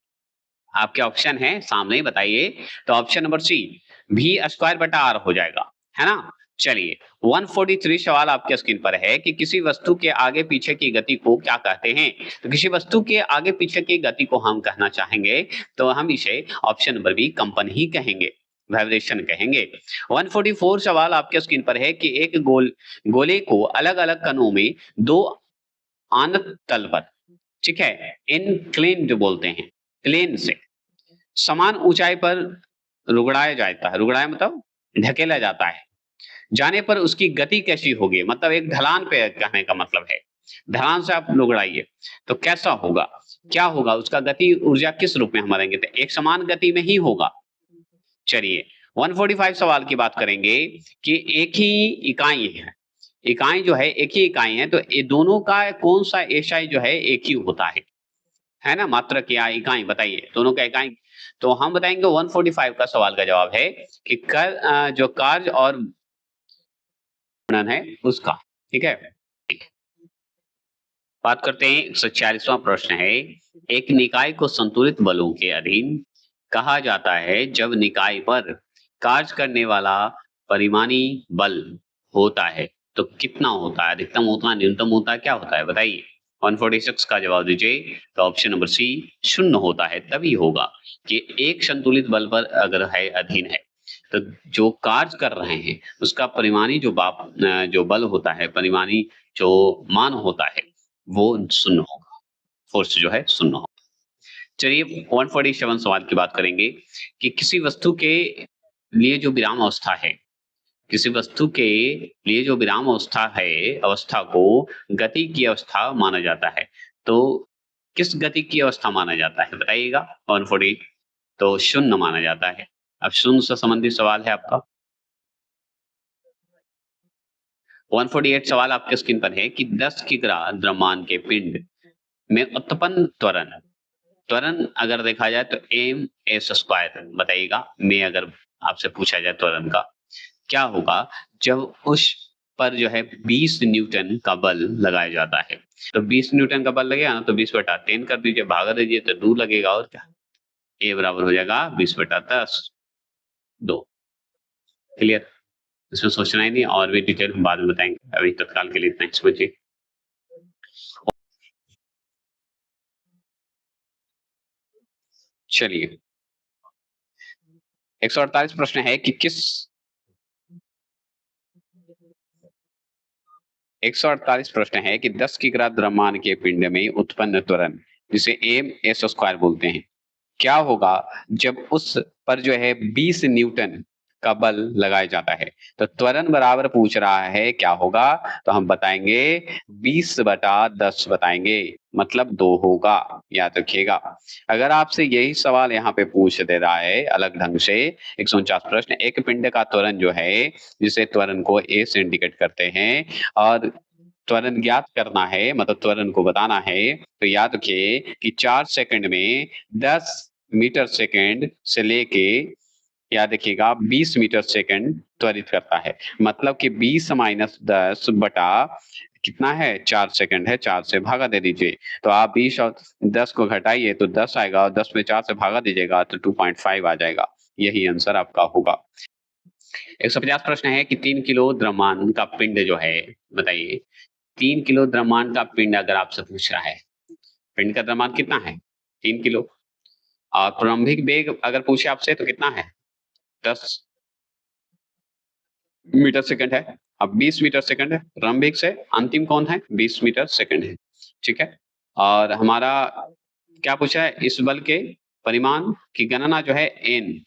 आपके ऑप्शन है सामने, बताइए। तो ऑप्शन नंबर सी, भी स्क्वायर बटा आर हो जाएगा, है ना? चलिए 143 सवाल आपके स्क्रीन पर है कि किसी वस्तु के आगे पीछे की गति को क्या कहते हैं? तो किसी वस्तु के आगे पीछे की गति को हम कहना चाहेंगे तो हम इसे ऑप्शन नंबर बी कंपन ही कहेंगे, वाइब्रेशन कहेंगे। 144 सवाल आपके स्क्रीन पर है कि एक गोले को अलग अलग कणों में दो आनत तल पर, ठीक है, इनक्लिन्ड बोलते हैं, प्लेन से समान ऊंचाई पर रुगड़ाया जाता है। रुगड़ाया मतलब ढकेला जाता है। जाने पर उसकी गति कैसी होगी? मतलब एक ढलान पे कहने का मतलब है। ढलान से आप रुगड़ाइए तो कैसा होगा, क्या होगा? उसका गति ऊर्जा किस रूप में हम मानेंगे? तो एक समान गति में ही होगा। चलिए 145 सवाल की बात करेंगे कि एक ही इकाई है, इकाई जो है एक ही इकाई है, तो ये दोनों का कौन सा एसआई जो है एक ही होता है ना? मात्रक या इकाई बताइए, दोनों का इकाई। तो हम बताएंगे 145 का सवाल का जवाब है कि जो कार्य और गुणन है उसका, ठीक है। बात करते हैं 146वां प्रश्न है, एक निकाय को संतुलित बलों के अधीन कहा जाता है जब निकाय पर कार्य करने वाला परिमाणी बल होता है, तो कितना होता है? अधिकतम होता है, न्यूनतम होता है, क्या होता है बताइए? 146 का जवाब दीजिए। तो ऑप्शन नंबर सी शून्य होता है। तभी होगा कि एक संतुलित बल पर अगर है अधीन है, तो जो कार्य कर रहे हैं उसका परिमाणी जो बल होता है, परिमाणी जो मान होता है वो शून्य होगा, फोर्स जो है शून्य होगा। चलिए 147 सवाल की बात करेंगे कि किसी वस्तु के लिए जो विराम अवस्था है, किसी वस्तु के लिए जो विराम अवस्था है, अवस्था को गति की अवस्था माना जाता है। तो किस गति की अवस्था माना जाता है बताइएगा? 140 तो शून्य माना जाता है। अब शून्य से संबंधित सवाल है आपका। 148 सवाल आपके स्क्रीन पर है कि 10 किग्रा द्रव्यमान के पिंड में उत्पन्न त्वरण, त्वरण अगर देखा जाए तो एम एस स्क्वायर बताइएगा, में अगर आपसे पूछा जाए त्वरण का क्या होगा जब उस पर जो है 20 न्यूटन का बल लगाया जाता है। तो 20 न्यूटन का बल लगेगा ना, तो 20/10 कर दीजिए, भागा दीजिए तो 2 लगेगा, और क्या ए बराबर हो जाएगा 20/10 2। क्लियर? इसमें सोचना ही नहीं, और भी डिटेल हम बाद में बताएंगे, अभी तत्काल के लिए इतना ही समझिए। चलिए 148 प्रश्न है कि 148 प्रश्न है कि 10 किग्रा द्रव्यमान के पिंड में उत्पन्न त्वरण, जिसे एम एस स्क्वायर बोलते हैं, क्या होगा जब उस पर जो है 20 न्यूटन का बल लगाया जाता है। तो त्वरण बराबर पूछ रहा है क्या होगा, तो हम बताएंगे 20/10 बताएंगे, मतलब 2 होगा, याद रखिएगा। अगर आपसे यही सवाल यहाँ पे पूछ दे रहा है अलग ढंग से, 149 प्रश्न, एक पिंड का त्वरण जो है, जिसे त्वरण को ए से इंडिकेट करते हैं, और त्वरण ज्ञात करना है, मतलब त्वरण को बताना है, तो याद रखिए कि 4 सेकंड में 10 मीटर सेकंड से लेके, याद रखिएगा, 20 मीटर सेकंड त्वरित करता है। मतलब कि 20 माइनस 10 बटा कितना है, 4 सेकंड है, 4 से भागा दे दीजिए। तो आप 20 और 10 को घटाइए तो 10 आएगा, और 10 में 4 से भागा दीजिएगा तो 2.5 आ जाएगा। यही आंसर आपका होगा। 150 प्रश्न है कि 3 किलो द्रव्यमान का पिंड जो है, बताइए 3 किलो द्रव्यमान का पिंड अगर आपसे पूछ रहा है, पिंड का द्रव्यमान कितना है? 3 किलो। और प्रारंभिक वेग अगर पूछे आपसे तो कितना है? 10 मीटर सेकंड है। अब 20 मीटर सेकंड है, प्रारंभिक से अंतिम कौन है? 20 मीटर सेकंड है। ठीक है। और हमारा क्या पूछा है? इस बल के परिमाण की गणना जो है एन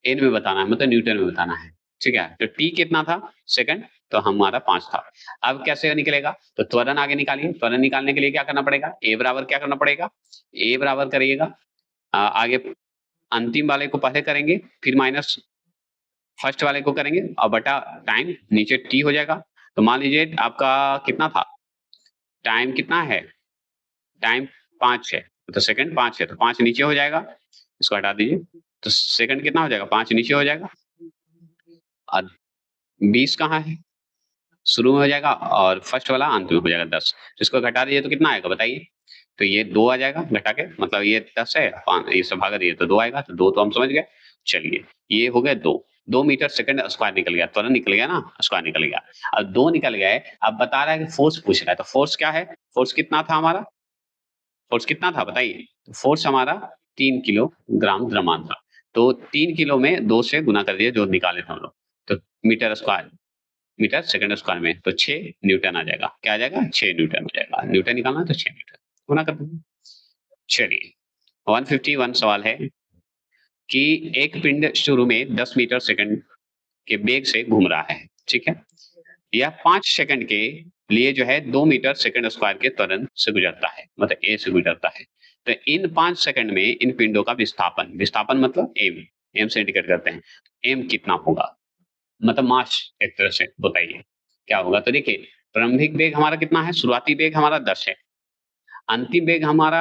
एन में बताना है, मतलब न्यूटन में बताना है। ठीक है। तो टी कितना था? सेकंड, तो हमारा 5 था। अब कैसे निकलेगा? तो त्वरण आगे निकालिए। त्वरण निकालने के लिए क्या करना पड़ेगा? ए बराबर क्या करना पड़ेगा? ए बराबर करिएगा, आगे अंतिम वाले को पहले करेंगे, फिर माइनस फर्स्ट वाले को करेंगे, और बटा टाइम नीचे टी हो जाएगा। तो मान लीजिए आपका कितना था? टाइम कितना है? टाइम 5 है, तो सेकंड 5 है, तो 5 नीचे हो जाएगा, इसको हटा दीजिए। तो सेकंड कितना हो जाएगा? 5 नीचे हो जाएगा, और 20 कहाँ है? शुरू में हो जाएगा, और फर्स्ट वाला अंत में हो जाएगा 10। तो इसको घटा दीजिए तो कितना आएगा बताइए? तो ये 2 आ जाएगा घटा के, मतलब ये 10 है, 5 ये सब भागा दिए तो 2 आएगा, तो 2 तो हम समझ गए। चलिए ये हो गए 2, 2 मीटर सेकंड स्क्वायर निकल गया, त्वरण निकल गया ना, स्क्वायर निकल गया। अब 2 निकल गए, अब बता रहा है कि फोर्स पूछ रहा है, तो फोर्स क्या है? फोर्स कितना था हमारा? फोर्स कितना था बताइए? तो फोर्स हमारा 3 किलोग्राम द्रव्यमान था। तो 3 किलो में 2 से गुना कर दिया, जो निकाले थे हम लोग। तो metre square, metre second square में, तो 6 न्यूटन आ जाएगा। क्या आ जाएगा? 6 न्यूटन हो जाएगा। न्यूटन निकालना है तो 6 न्यूटन गुना कर देंगे। चलिए 151 सवाल है कि एक पिंड शुरू में 10 मीटर सेकंड के वेग से घूम रहा है। ठीक है। यह 5 सेकंड के लिए जो है 2 मीटर सेकंड स्क्वायर के त्वरण से गुजरता है, मतलब ए से गुजरता है। तो इन 5 सेकंड में इन पिंडों का विस्थापन, विस्थापन मतलब एम, एम से इंडिकेट करते हैं, एम कितना होगा, मतलब मास एक तरह से बताइए क्या होगा। तो देखिए प्रारंभिक वेग हमारा कितना है? शुरुआती वेग हमारा 10 है। अंतिम वेग हमारा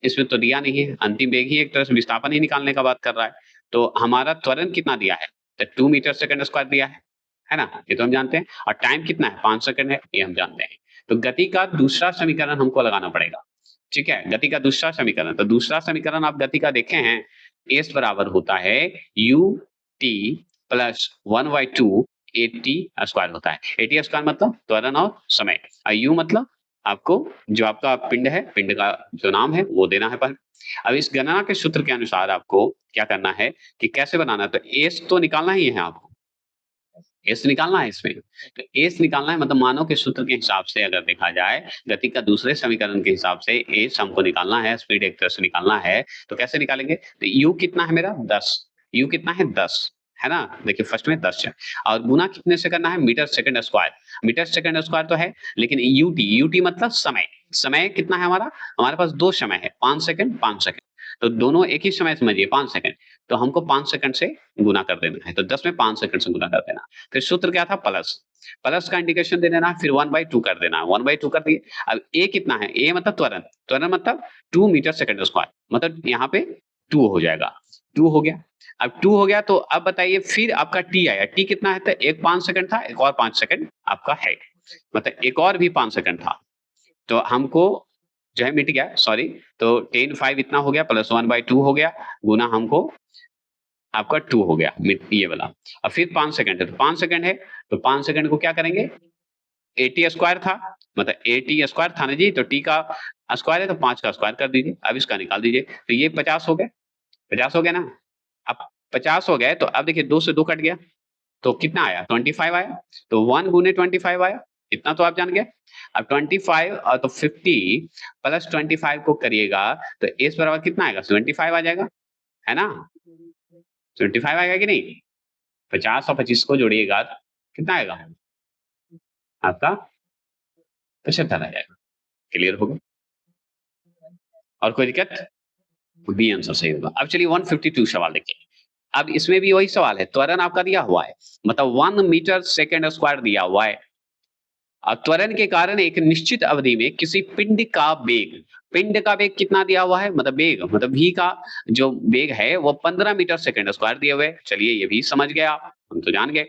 इसमें तो दिया नहीं है, अंतिम वेग ही एक तरह से विस्थापन ही निकालने का बात कर रहा है। तो हमारा त्वरण कितना दिया है? तो 2 मीटर सेकंड स्क्वायर दिया है ना? ये तो हम जानते हैं। और टाइम कितना है? 5 सेकंड है, ये हम जानते हैं। तो गति का दूसरा समीकरण हमको लगाना पड़ेगा, ठीक है, गति का दूसरा समीकरण। तो दूसरा समीकरण आप गति का देखे हैं, एस बराबर होता है U T plus 1/2 eighty square होता है। एटी स्क्वायर मतलब त्वरण और समय, और यू मतलब आपको जो आपका पिंड है, पिंड का जो नाम है वो देना है पहले। अब इस गणना के सूत्र के अनुसार आपको क्या करना है कि कैसे बनाना है, तो एस तो निकालना ही है आपको, एस निकालना है इसमें। तो एस निकालना है मतलब मानव के सूत्र के हिसाब से अगर देखा जाए, गति का दूसरे समीकरण के हिसाब से एस हमको निकालना है, स्पीड एक तरह से निकालना है। तो कैसे निकालेंगे, तो यू कितना है मेरा 10, यू कितना है 10 है ना, देखिए फर्स्ट में 10 है, और गुना कितने से करना है, metre second square, metre second square तो है, लेकिन यूटी, यूटी मतलब समय, समय कितना है हमारा, हमारे पास दो समय है, 5 सेकंड 5 सेकंड, तो दोनों एक ही समय समझिए 5 सेकंड, तो हमको 5 सेकंड से गुना कर देना है, तो 10 में 5 सेकंड से गुना कर देना। फिर सूत्र क्या था, प्लस, प्लस का इंडिकेशन दे देना, फिर 1/2 कर देना, 1/2 कर दिए। अब ए कितना है, ए मतलब त्वरण, त्वरण मतलब 2 मीटर सेकंड स्क्वायर, मतलब यहाँ पे 2 हो जाएगा, 2 हो गया। अब 2 हो गया तो अब बताइए फिर आपका टी आया, टी कितना है, तो एक 5 सेकंड था, एक और 5 सेकंड आपका है, मतलब एक और भी 5 सेकंड था, तो हमको जो है मिट गया, सॉरी, तो 10/5 इतना हो गया, प्लस 1/2 हो गया, गुना हमको आपका 2 हो गया, ये वाला। अब फिर 5 सेकंड है, तो 5 सेकंड है, तो 5 सेकंड को क्या करेंगे, एटी स्क्वायर था, मतलब एटी स्क्वायर था ना जी, तो टी का स्क्वायर है तो 5 का स्क्वायर कर दीजिए, अब इसका निकाल दीजिए, तो ये 50 हो गया, 50 हो गया ना। अब 50 हो गए तो अब देखिए 2 से 2 कट गया, तो कितना आया, 25 आया, तो 1 गुने 25 आया, इतना तो आप जान गए। अब 25 और तो 50 प्लस 25 को करिएगा तो एस बराबर कितना आएगा, 75 आ जाएगा, है ना, 75 आएगा कि नहीं, 50 और 25 को जोड़िएगा कितना आएगा आपका, 75 आ जाएगा। क्लियर हो गया, और कोई दिक्कत, बी आंसर सही होगा। अब चलिए 152 सवाल देखिए, अब इसमें भी वही सवाल है, त्वरण आपका दिया हुआ है, मतलब 1 मीटर सेकंड स्क्वायर दिया हुआ है, त्वरण के कारण एक निश्चित अवधि में किसी पिंड का वेग, पिंड का वेग कितना दिया हुआ है, मतलब वेग मतलब v का जो वेग है वो 15 मीटर सेकंड स्क्वायर दिए हुए, चलिए ये भी समझ गए आप, हम तो जान गए,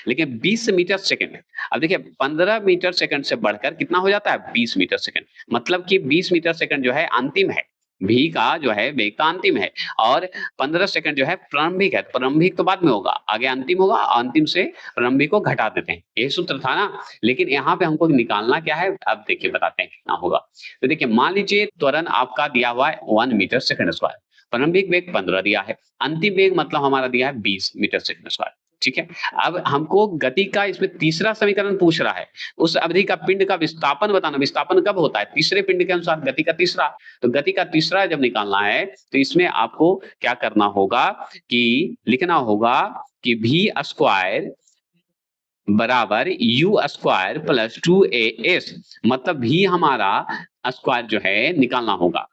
लेकिन 20 मीटर सेकंड, अब देखिए 15 मीटर सेकंड से बढ़कर कितना हो जाता है, 20 मीटर सेकंड, मतलब कि 20 मीटर सेकंड जो है अंतिम है, v का जो है वेग का अंतिम है, और 15 सेकंड जो है प्रारंभिक है, प्रारंभिक तो बाद में होगा, आगे अंतिम होगा, अंतिम से प्रारंभिक को घटा देते हैं, ये सूत्र था ना। लेकिन यहाँ पे हमको निकालना क्या है, अब देखिए बताते हैं कितना होगा। तो देखिए मान लीजिए त्वरण आपका दिया हुआ है 1 मीटर सेकंड स्क्वायर, प्रारंभिक वेग 15 दिया है, अंतिम वेग मतलब हमारा दिया है 20 मीटर सेकंड स्क्वायर, ठीक है। अब हमको गति का इसमें तीसरा समीकरण पूछ रहा है, उस अवधि का पिंड का विस्थापन बताना, विस्थापन कब होता है, तीसरे पिंड के अनुसार गति का तीसरा, तो गति का तीसरा जब निकालना है तो इसमें आपको क्या करना होगा कि लिखना होगा कि v स्क्वायर बराबर यू स्क्वायर प्लस 2as, मतलब भी हमारा स्क्वायर जो है निकालना होगा।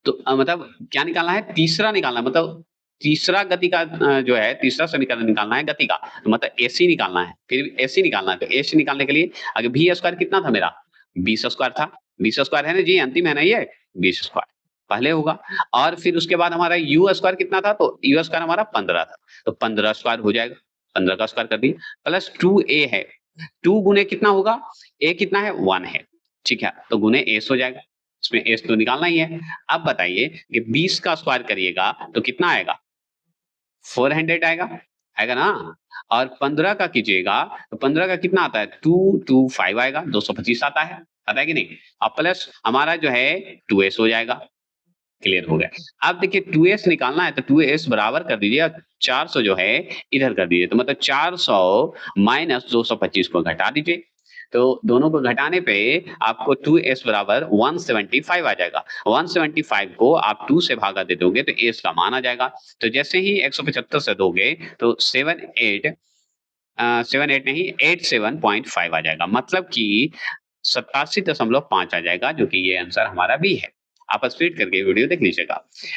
तो मतलब क्या निकालना है, तीसरा निकालना है, मतलब तीसरा गति का जो है तीसरा समीकरण निकालना है गति का, तो मतलब एसी निकालना है, फिर एसी निकालना है, तो एसी निकालने के लिए आगे भी स्क्वायर कितना था मेरा, 20 स्क्वायर था, 20 स्क्वायर है ना जी, अंतिम है ना ये 20 स्क्वायर पहले होगा, और फिर उसके बाद हमारा यू स्क्वायर कितना था, तो यू स्क्वायर हमारा 15 था, तो 15 स्क्वायर हो जाएगा, 15 का स्क्वायर कर दिए, प्लस 2a है, 2 गुने कितना होगा, a कितना है 1 है, ठीक है, तो गुने एस हो जाएगा, इसमें एस तो निकालना ही है। अब बताइए कि 20 का स्क्वायर करिएगा तो कितना आएगा, 400 आएगा, आएगा ना, और 15 का कीजिएगा तो 15 का कितना आता है, 225 आएगा, 225 आता है कि नहीं, अब प्लस हमारा जो है 2s हो जाएगा। क्लियर हो गया। अब देखिए 2s निकालना है तो 2s बराबर कर दीजिए, 400 जो है इधर कर दीजिए, तो मतलब 400 माइनस 225 को घटा दीजिए, तो दोनों को घटाने पे आपको 2s बराबर 175 आ जाएगा, 175 को आप 2 से भागा दे दोगे तो s का मान आ जाएगा, तो जैसे ही 175 से दोगे तो 78 नहीं 87.5 आ जाएगा, मतलब कि 87.5 आ जाएगा, जो कि ये आंसर हमारा भी है। आप स्पीड करके वीडियो देख लीजिएगा।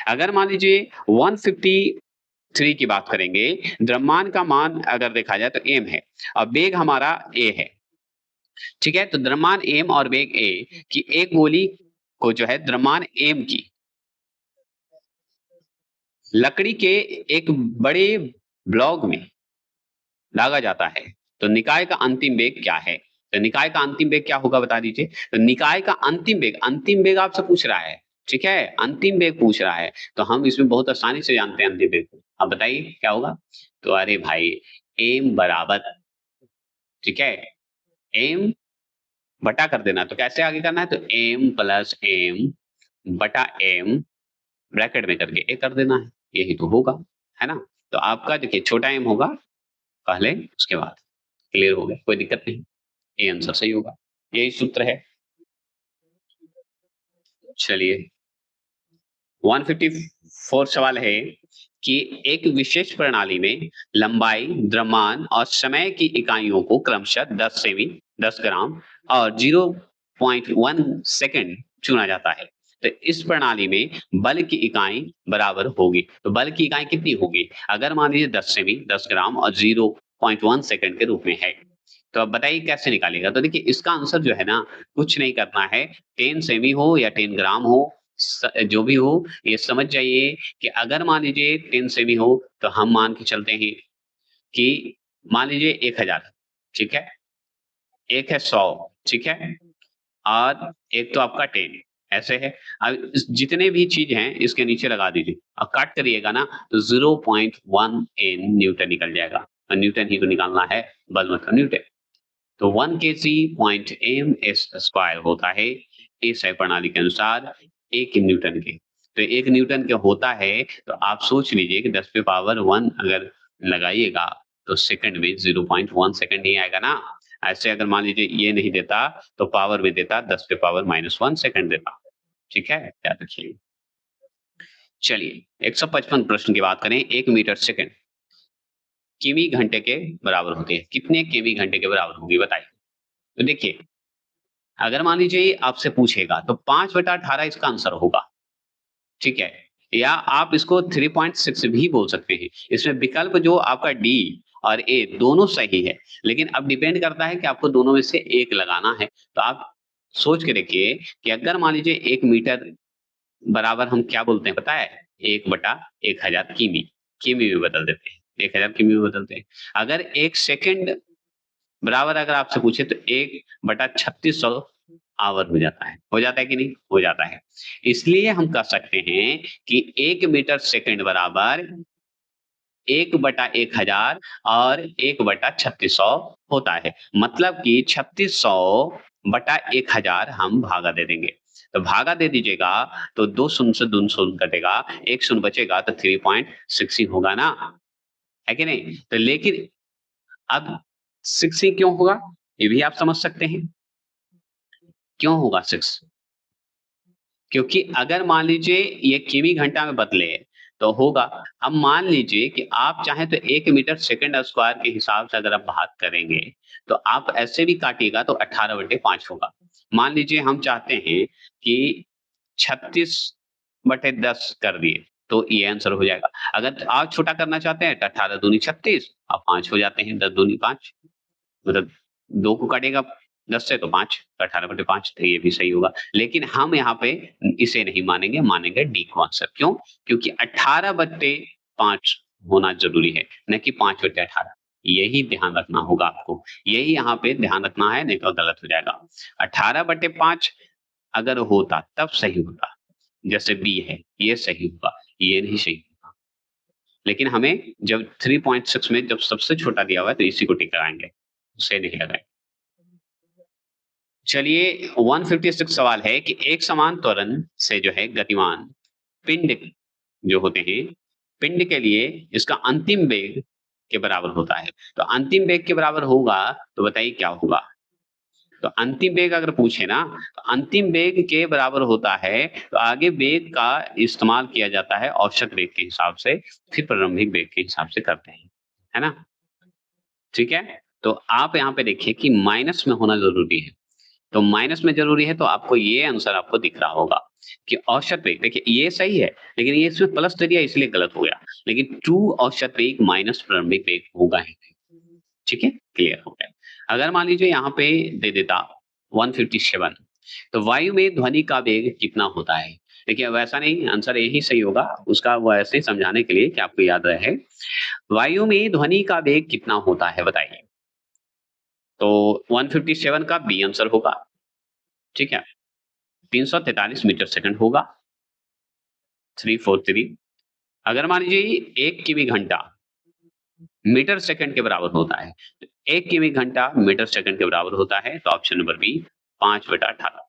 अगर मान लीजिए 153 की बात करेंगे, द्रव्यमान का मान अगर देखा जाए तो m है और वेग हमारा a है, ठीक है, तो द्रव्यमान m और वेग a की एक गोली को जो है द्रव्यमान m की लकड़ी के एक बड़े ब्लॉक में दागा जाता है, तो निकाय का अंतिम वेग क्या है, तो निकाय का अंतिम वेग क्या होगा बता दीजिए। तो निकाय का अंतिम वेग आपसे पूछ रहा है, ठीक है, अंतिम वेग पूछ रहा है, तो हम इसमें बहुत आसानी से जानते हैं अंतिम वेग को। अब बताइए क्या होगा। तो अरे भाई एम बराबर, ठीक है, एम बटा कर देना। तो कैसे आगे करना है, तो एम प्लस एम बटा एम ब्रैकेट में करके ए कर देना है, यही तो होगा, है ना। तो आपका देखिए छोटा एम होगा पहले, उसके बाद। क्लियर हो गया, कोई दिक्कत नहीं, ये आंसर सही होगा, यही सूत्र है। चलिए 154 सवाल है कि एक विशेष प्रणाली में लंबाई, द्रव्यमान और समय की इकाइयों को क्रमशः 10 सेमी, 10 ग्राम और 0.1 सेकंड चुना जाता है। तो इस प्रणाली में बल की इकाई बराबर होगी। तो बल की इकाई कितनी होगी, अगर मान लीजिए 10 सेमी, 10 ग्राम और 0.1 सेकंड के रूप में है। तो अब बताइए कैसे निकालेगा। तो देखिए इसका आंसर जो है ना, कुछ नहीं करना है, 10 सेमी हो या 10 ग्राम हो, जो भी हो, ये समझ जाइए कि अगर मान लीजिए 10 सेमी हो तो हम मान के चलते हैं कि मान लीजिए 1000, ठीक है, एक है 100, ठीक है, और एक तो आपका 10, ऐसे है। अब जितने भी चीज हैं इसके नीचे लगा दीजिए, अब काट करिएगा ना तो 0.1 n न्यूटन निकल जाएगा, और न्यूटन ही तो निकालना है, बल मतलब न्यूटन। तो 1 kg point M S square होता है इस प्रणाली के अनुसार 1 न्यूटन के। तो 1 न्यूटन के होता है, तो आप सोच लीजिए कि 10 पे पावर 1 अगर लगाइएगा तो सेकंड में 0.1 सेकंड नहीं आएगा ना। ऐसे अगर मान लीजिए ये नहीं देता तो पावर में देता 10 पे पावर -1 सेकंड देता, ठीक है, याद रखिए। चलिए 155 प्रश्न की बात करें। 1 मीटर सेकंड किमी घंटे के बराबर होती है, कितने किमी घंटे के बराबर होगी बताइए। तो देखिए अगर मान लीजिए आपसे पूछेगा तो 5/18 इसका आंसर होगा, ठीक है, या आप इसको 3.6 भी बोल सकते हैं। इसमें विकल्प जो आपका डी और ए दोनों सही है, लेकिन अब डिपेंड करता है कि आपको दोनों में से एक लगाना है। तो आप सोच के देखिए कि अगर मान लीजिए 1 मीटर बराबर हम क्या बोलते हैं पता है, 1/1000 किमी, किमी में बदल देते हैं, 1000 किमी में बदलते हैं। अगर 1 सेकंड बराबर अगर आपसे पूछे तो 1/3600 आवर हो जाता है कि नहीं? हो जाता है। इसलिए हम कह सकते हैं कि 1 मीटर सेकंड बराबर 1/1000 और 1/3600 होता है। मतलब कि 3600/1000 हम भागा दे देंगे। तो भागा दे दीजिएगा तो 2 शून्य से 2 शून्य कटेगा, 1 शून्य बचेगा तो 3.6 ही होगा ना, है कि नहीं? तो लेकिन अब 6 ही क्यों होगा? ये भी आप समझ सकते हैं। क्यों होगा 6? क्योंकि अगर मान लीजिए ये किमी घंटा में बदले तो होगा। अब मान लीजिए कि आप चाहें तो 1 मीटर सेकंड स्क्वायर के हिसाब से अगर आप बात करेंगे, तो आप ऐसे भी काटिएगा तो 18/5 होगा। मान लीजिए हम चाहते हैं कि 36/10 कर दिए, तो ये आंसर हो जाएगा। अगर आप छोटा करना चाहते हैं तो 18 दूनी 36 और 5 हो जाते हैं, 10 दूनी 5, मतलब 2 को काटिएगा 10 से तो 5, 18/5, तो ये भी सही होगा। लेकिन हम यहाँ पे इसे नहीं मानेंगे, मानेंगे डी को आंसर। क्यों? क्योंकि 18/5 होना ज़रूरी है, न कि 5/18। यही ध्यान रखना होगा आपको। यही यहाँ पे ध्यान रखना है, नहीं तो गलत हो जाएगा। 18/5 अगर होता तब सही होता। जैसे बी है, ये सही होगा, ये नहीं सही होगा। लेकिन हमें जब 3.6 में जब सबसे छोटा दिया हुआ है तो इसी को टिक कराएँगे, उसे नहीं लगाएँगे। चलिए 156 सवाल है कि एक समान त्वरण से जो है गतिमान पिंड जो होते हैं, पिंड के लिए इसका अंतिम वेग के बराबर होता है। तो अंतिम वेग के बराबर होगा तो बताइए क्या होगा? तो अंतिम वेग अगर पूछे ना, तो अंतिम वेग के बराबर होता है, तो आगे वेग का इस्तेमाल किया जाता है औसत वेग के हिसाब से, फिर प्रारंभिक वेग के हिसाब से करते हैं, है ना? ठीक है? तो आप यहाँ पे देखिए कि माइनस में होना ज़रूरी है। तो माइनस में ज़रूरी है तो आपको ये आंसर आपको दिख रहा होगा कि औसत वेग देखिए ये सही है, लेकिन ये इसमें प्लस दे दिया इसलिए गलत हो गया। लेकिन ट्रू औसत वेग माइनस प्रारंभिक वेग होगा ही। ठीक है? क्लियर हो गया। अगर मान लीजिए यहाँ पे दे देता 157, तो वायु में ध्वनि का वेग कितना होता है? देखिए वैसा नहीं, आंसर यही सही होगा, उसका वैसे ही समझाने के लिए कि आपको याद रहे। वायु में ध्वनि का वेग कितना होता है बताइए? तो 157 का बी आंसर होगा, ठीक है। 343 मीटर सेकंड होगा, 343। अगर मान लीजिए 1 किमी घंटा मीटर सेकंड के बराबर होता है, तो 1 किमी घंटा मीटर सेकंड के बराबर होता है, तो ऑप्शन नंबर बी 5/18।